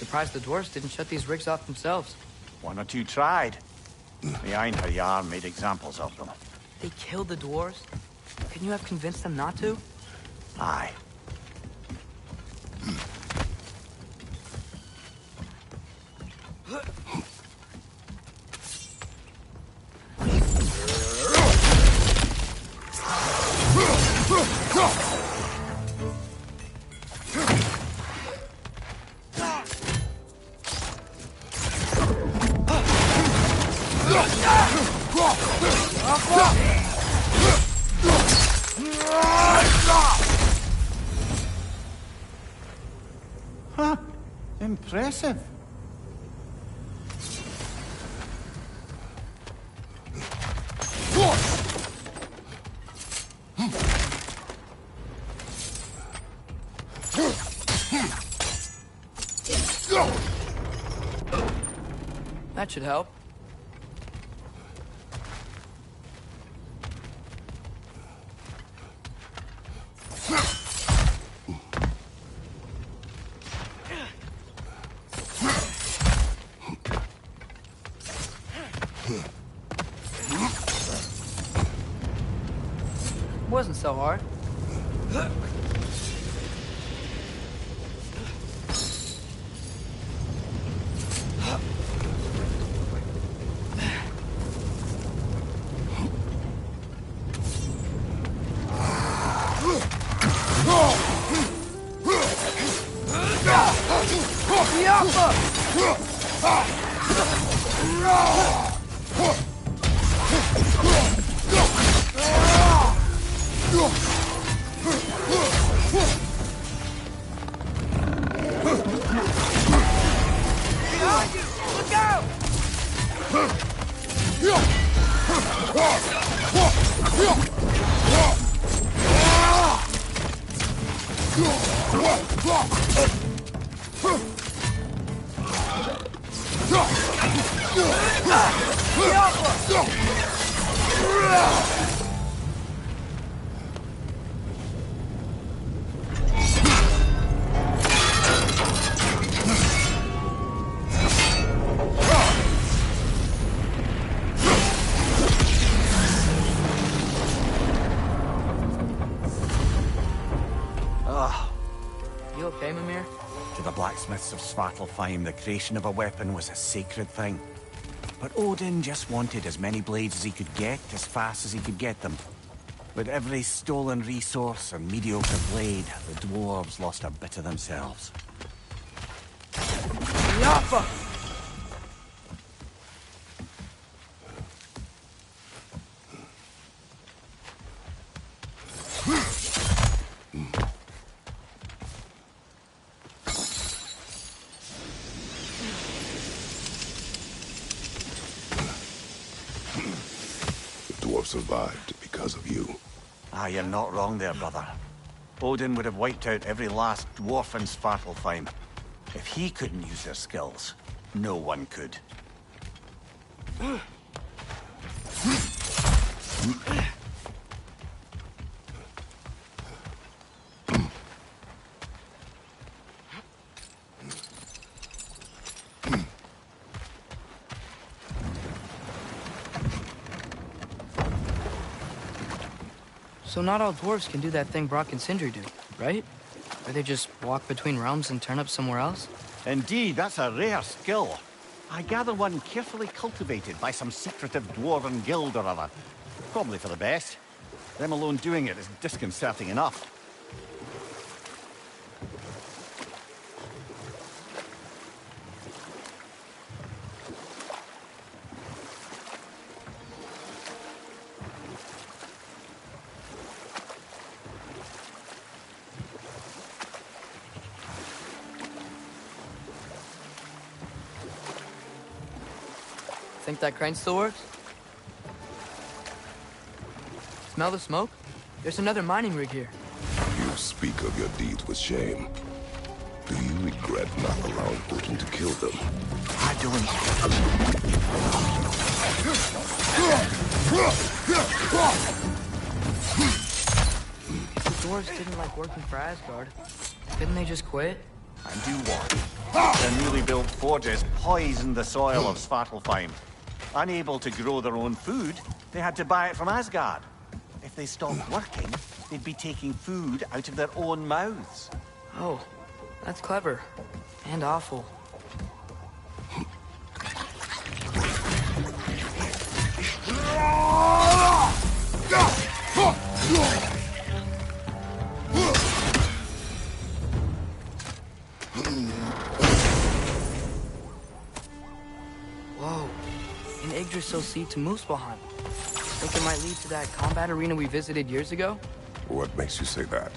Surprised the dwarves didn't shut these rigs off themselves. One or two tried. The Einherjar made examples of them. They killed the dwarves? Couldn't you have convinced them not to? Aye. Huh. Impressive. That should help. Wasn't so hard. You okay, Mimir? To the blacksmiths of Svartalfheim, the creation of a weapon was a sacred thing. But Odin just wanted as many blades as he could get, as fast as he could get them. With every stolen resource and mediocre blade, the dwarves lost a bit of themselves. Yappa! Survived because of you. Ah, you're not wrong there, brother. Odin would have wiped out every last dwarf in Svartalfheim. If he couldn't use their skills, no one could. So not all dwarves can do that thing Brock and Sindri do, right? Where they just walk between realms and turn up somewhere else? Indeed, that's a rare skill. I gather one carefully cultivated by some secretive dwarven guild or other. Probably for the best. Them alone doing it is disconcerting enough. Think that crane still works? Smell the smoke? There's another mining rig here. You speak of your deeds with shame. Do you regret not allowing Odin to kill them? I don't. The dwarves didn't like working for Asgard. Didn't they just quit? And do what? Their newly built forges poisoned the soil of Svartalfheim. Unable to grow their own food, they had to buy it from Asgard. If they stopped working, they'd be taking food out of their own mouths. Oh, that's clever. And awful. Whoa. An Yggdrasil seed to Muspelheim. Think it might lead to that combat arena we visited years ago? What makes you say that?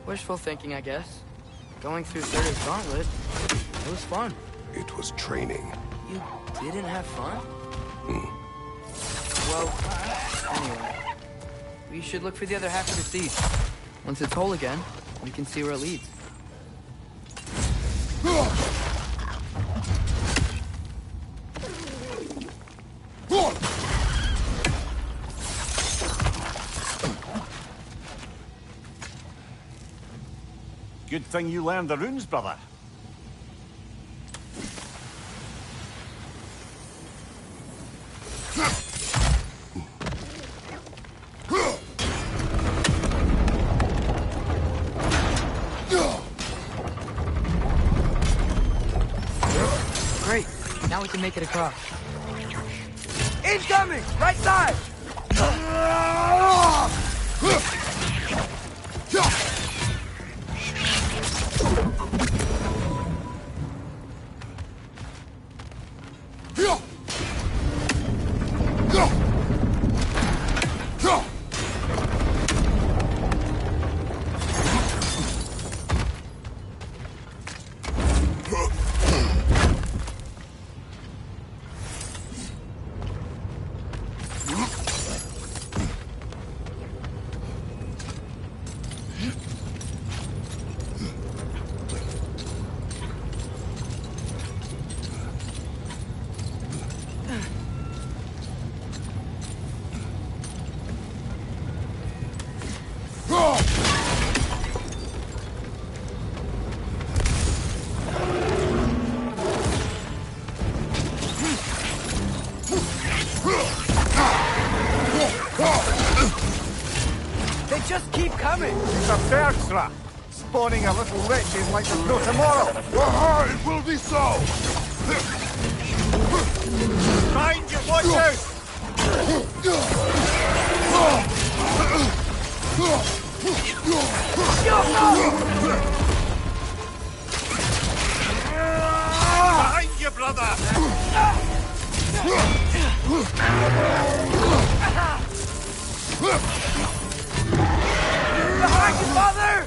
Wishful thinking, I guess. Going through Surtur's gauntlet, it was fun. It was training. You didn't have fun? Well, anyway. We should look for the other half of the seed. Once it's whole again, we can see where it leads. Good thing you learned the runes, brother. Great. Now we can make it across. Incoming! Right side! They just keep coming! It's a Bergsra! Spawning a little witches like there's no tomorrow! It will be so! Mind you, watch out! Behind you, brother! Behind you, father!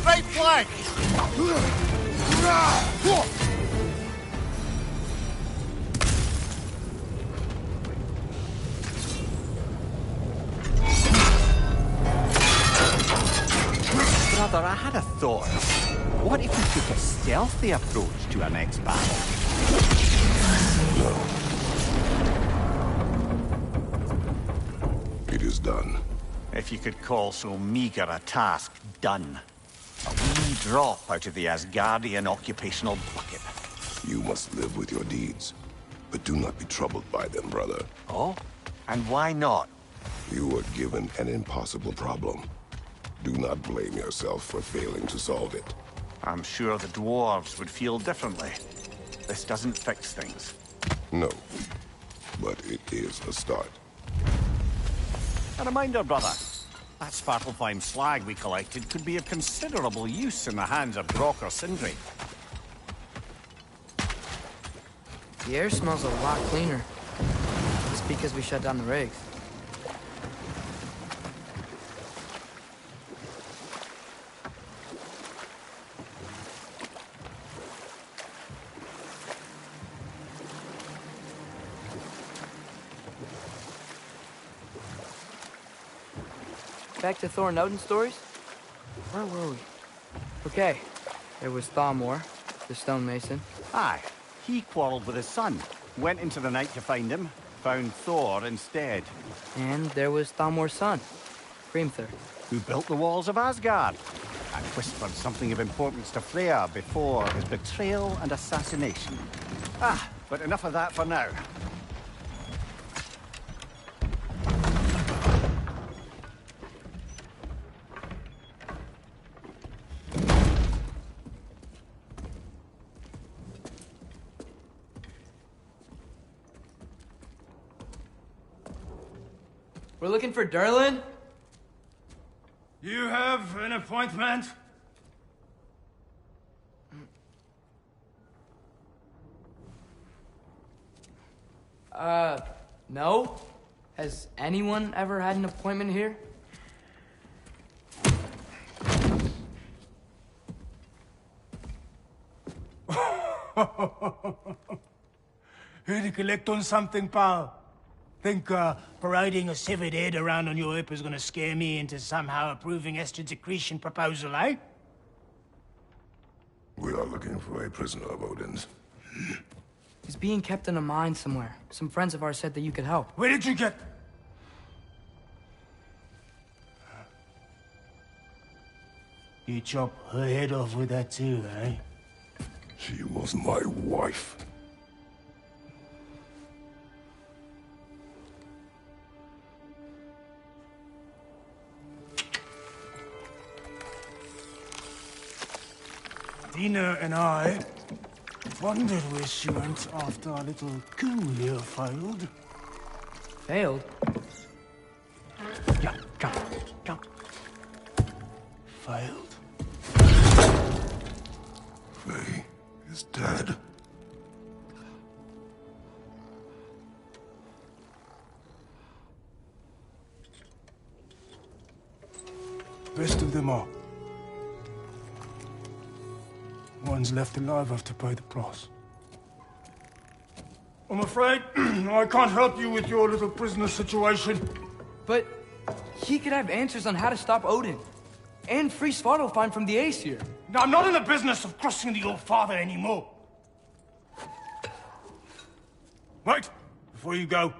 Right flank! Brother, I had a thought. What if we took a stealthy approach to our next battle? It is done. If you could call so meager a task done. A wee drop out of the Asgardian occupational bucket. You must live with your deeds. But do not be troubled by them, brother. Oh? And why not? You were given an impossible problem. Do not blame yourself for failing to solve it. I'm sure the dwarves would feel differently. This doesn't fix things. No. but it is a start. A reminder, brother. That Svartalfheim slag we collected could be of considerable use in the hands of Brock or Sindri. The air smells a lot cleaner. Just because we shut down the rigs. Back to Thor and Odin stories? Where were we? Okay, there was Thalmor, the stonemason. Aye, he quarreled with his son, went into the night to find him, found Thor instead. And there was Thalmor's son, Hrimthur. Who built the walls of Asgard, and whispered something of importance to Freya before his betrayal and assassination. Ah, but enough of that for now. We're looking for Durlin? You have an appointment? No? Has anyone ever had an appointment here? Here to collect on something, pal? Think parading a severed head around on your hip is gonna scare me into somehow approving Estrid's accretion proposal, eh? We are looking for a prisoner of Odin's. He's being kept in a mine somewhere. Some friends of ours said that you could help. Where did you get... You chop her head off with that too, eh? She was my wife. Dina and I wondered where she went after our little coup here failed. Failed? Yeah, come. Failed. Faye is dead. Rest of them are. One's left alive have to pay the price. I'm afraid I can't help you with your little prisoner situation. But he could have answers on how to stop Odin. And free Svartalfheim from the Aesir. Now, I'm not in the business of crossing the old father anymore. Wait, before you go.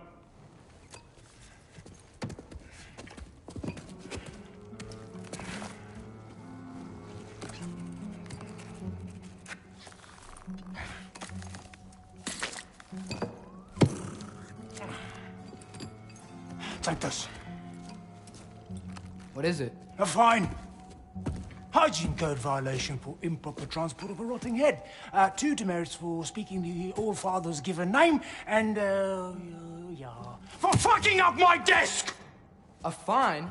Take this. What is it? A fine. Hygiene code violation for improper transport of a rotting head. 2 demerits for speaking the All-Father's given name, and, yeah. For fucking up my desk! A fine?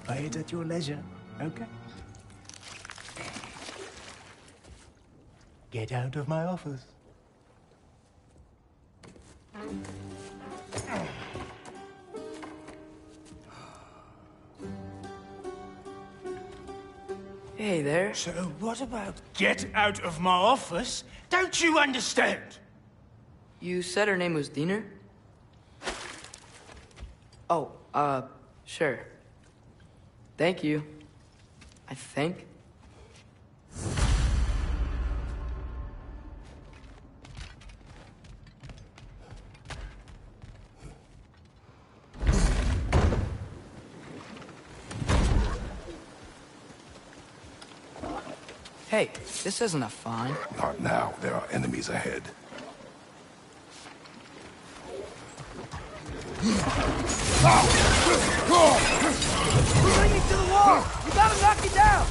Pay it at your leisure, okay? Get out of my office. Hey there. So what about get out of my office? Don't you understand? You said her name was Diener? Oh, sure. Thank you. I think. Hey, this isn't a fine. Not now. There are enemies ahead. Bring me to the wall! You gotta knock it down!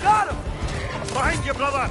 Got him! Behind you, brother!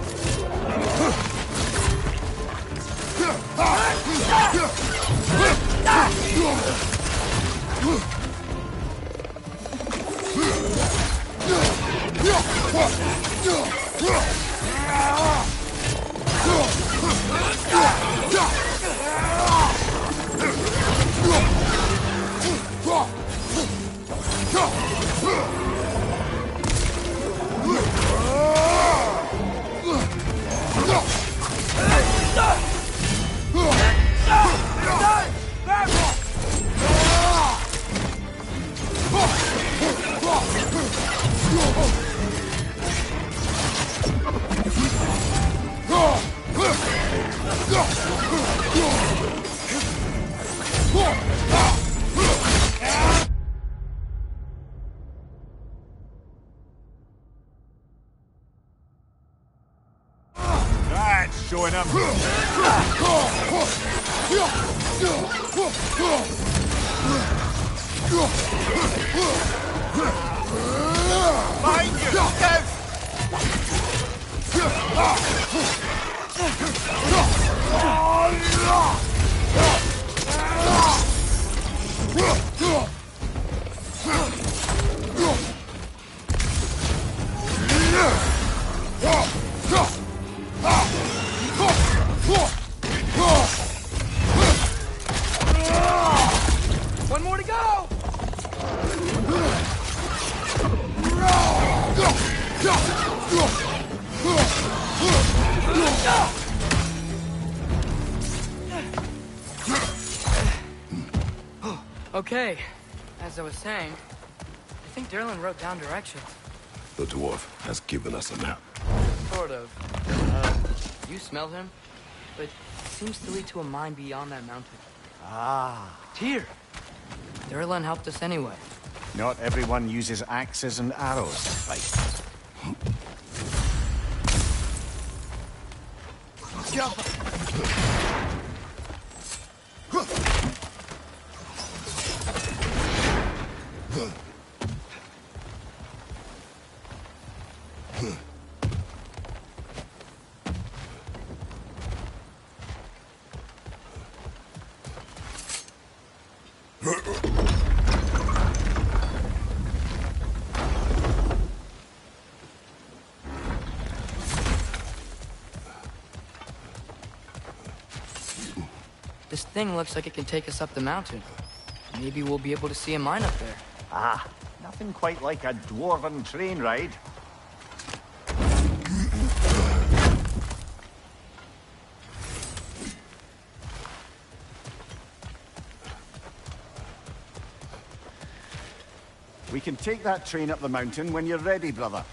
That's showing up. Behind you! Go! One more to go! Okay, as I was saying, I think Derlin wrote down directions. The dwarf has given us a map. Sort of. You smell him? But it seems to lead to a mine beyond that mountain. Ah. Tyr! Derlin helped us anyway. Not everyone uses axes and arrows to fight. This thing looks like it can take us up the mountain. Maybe we'll be able to see a mine up there. Ah, nothing quite like a dwarven train ride. We can take that train up the mountain when you're ready, brother.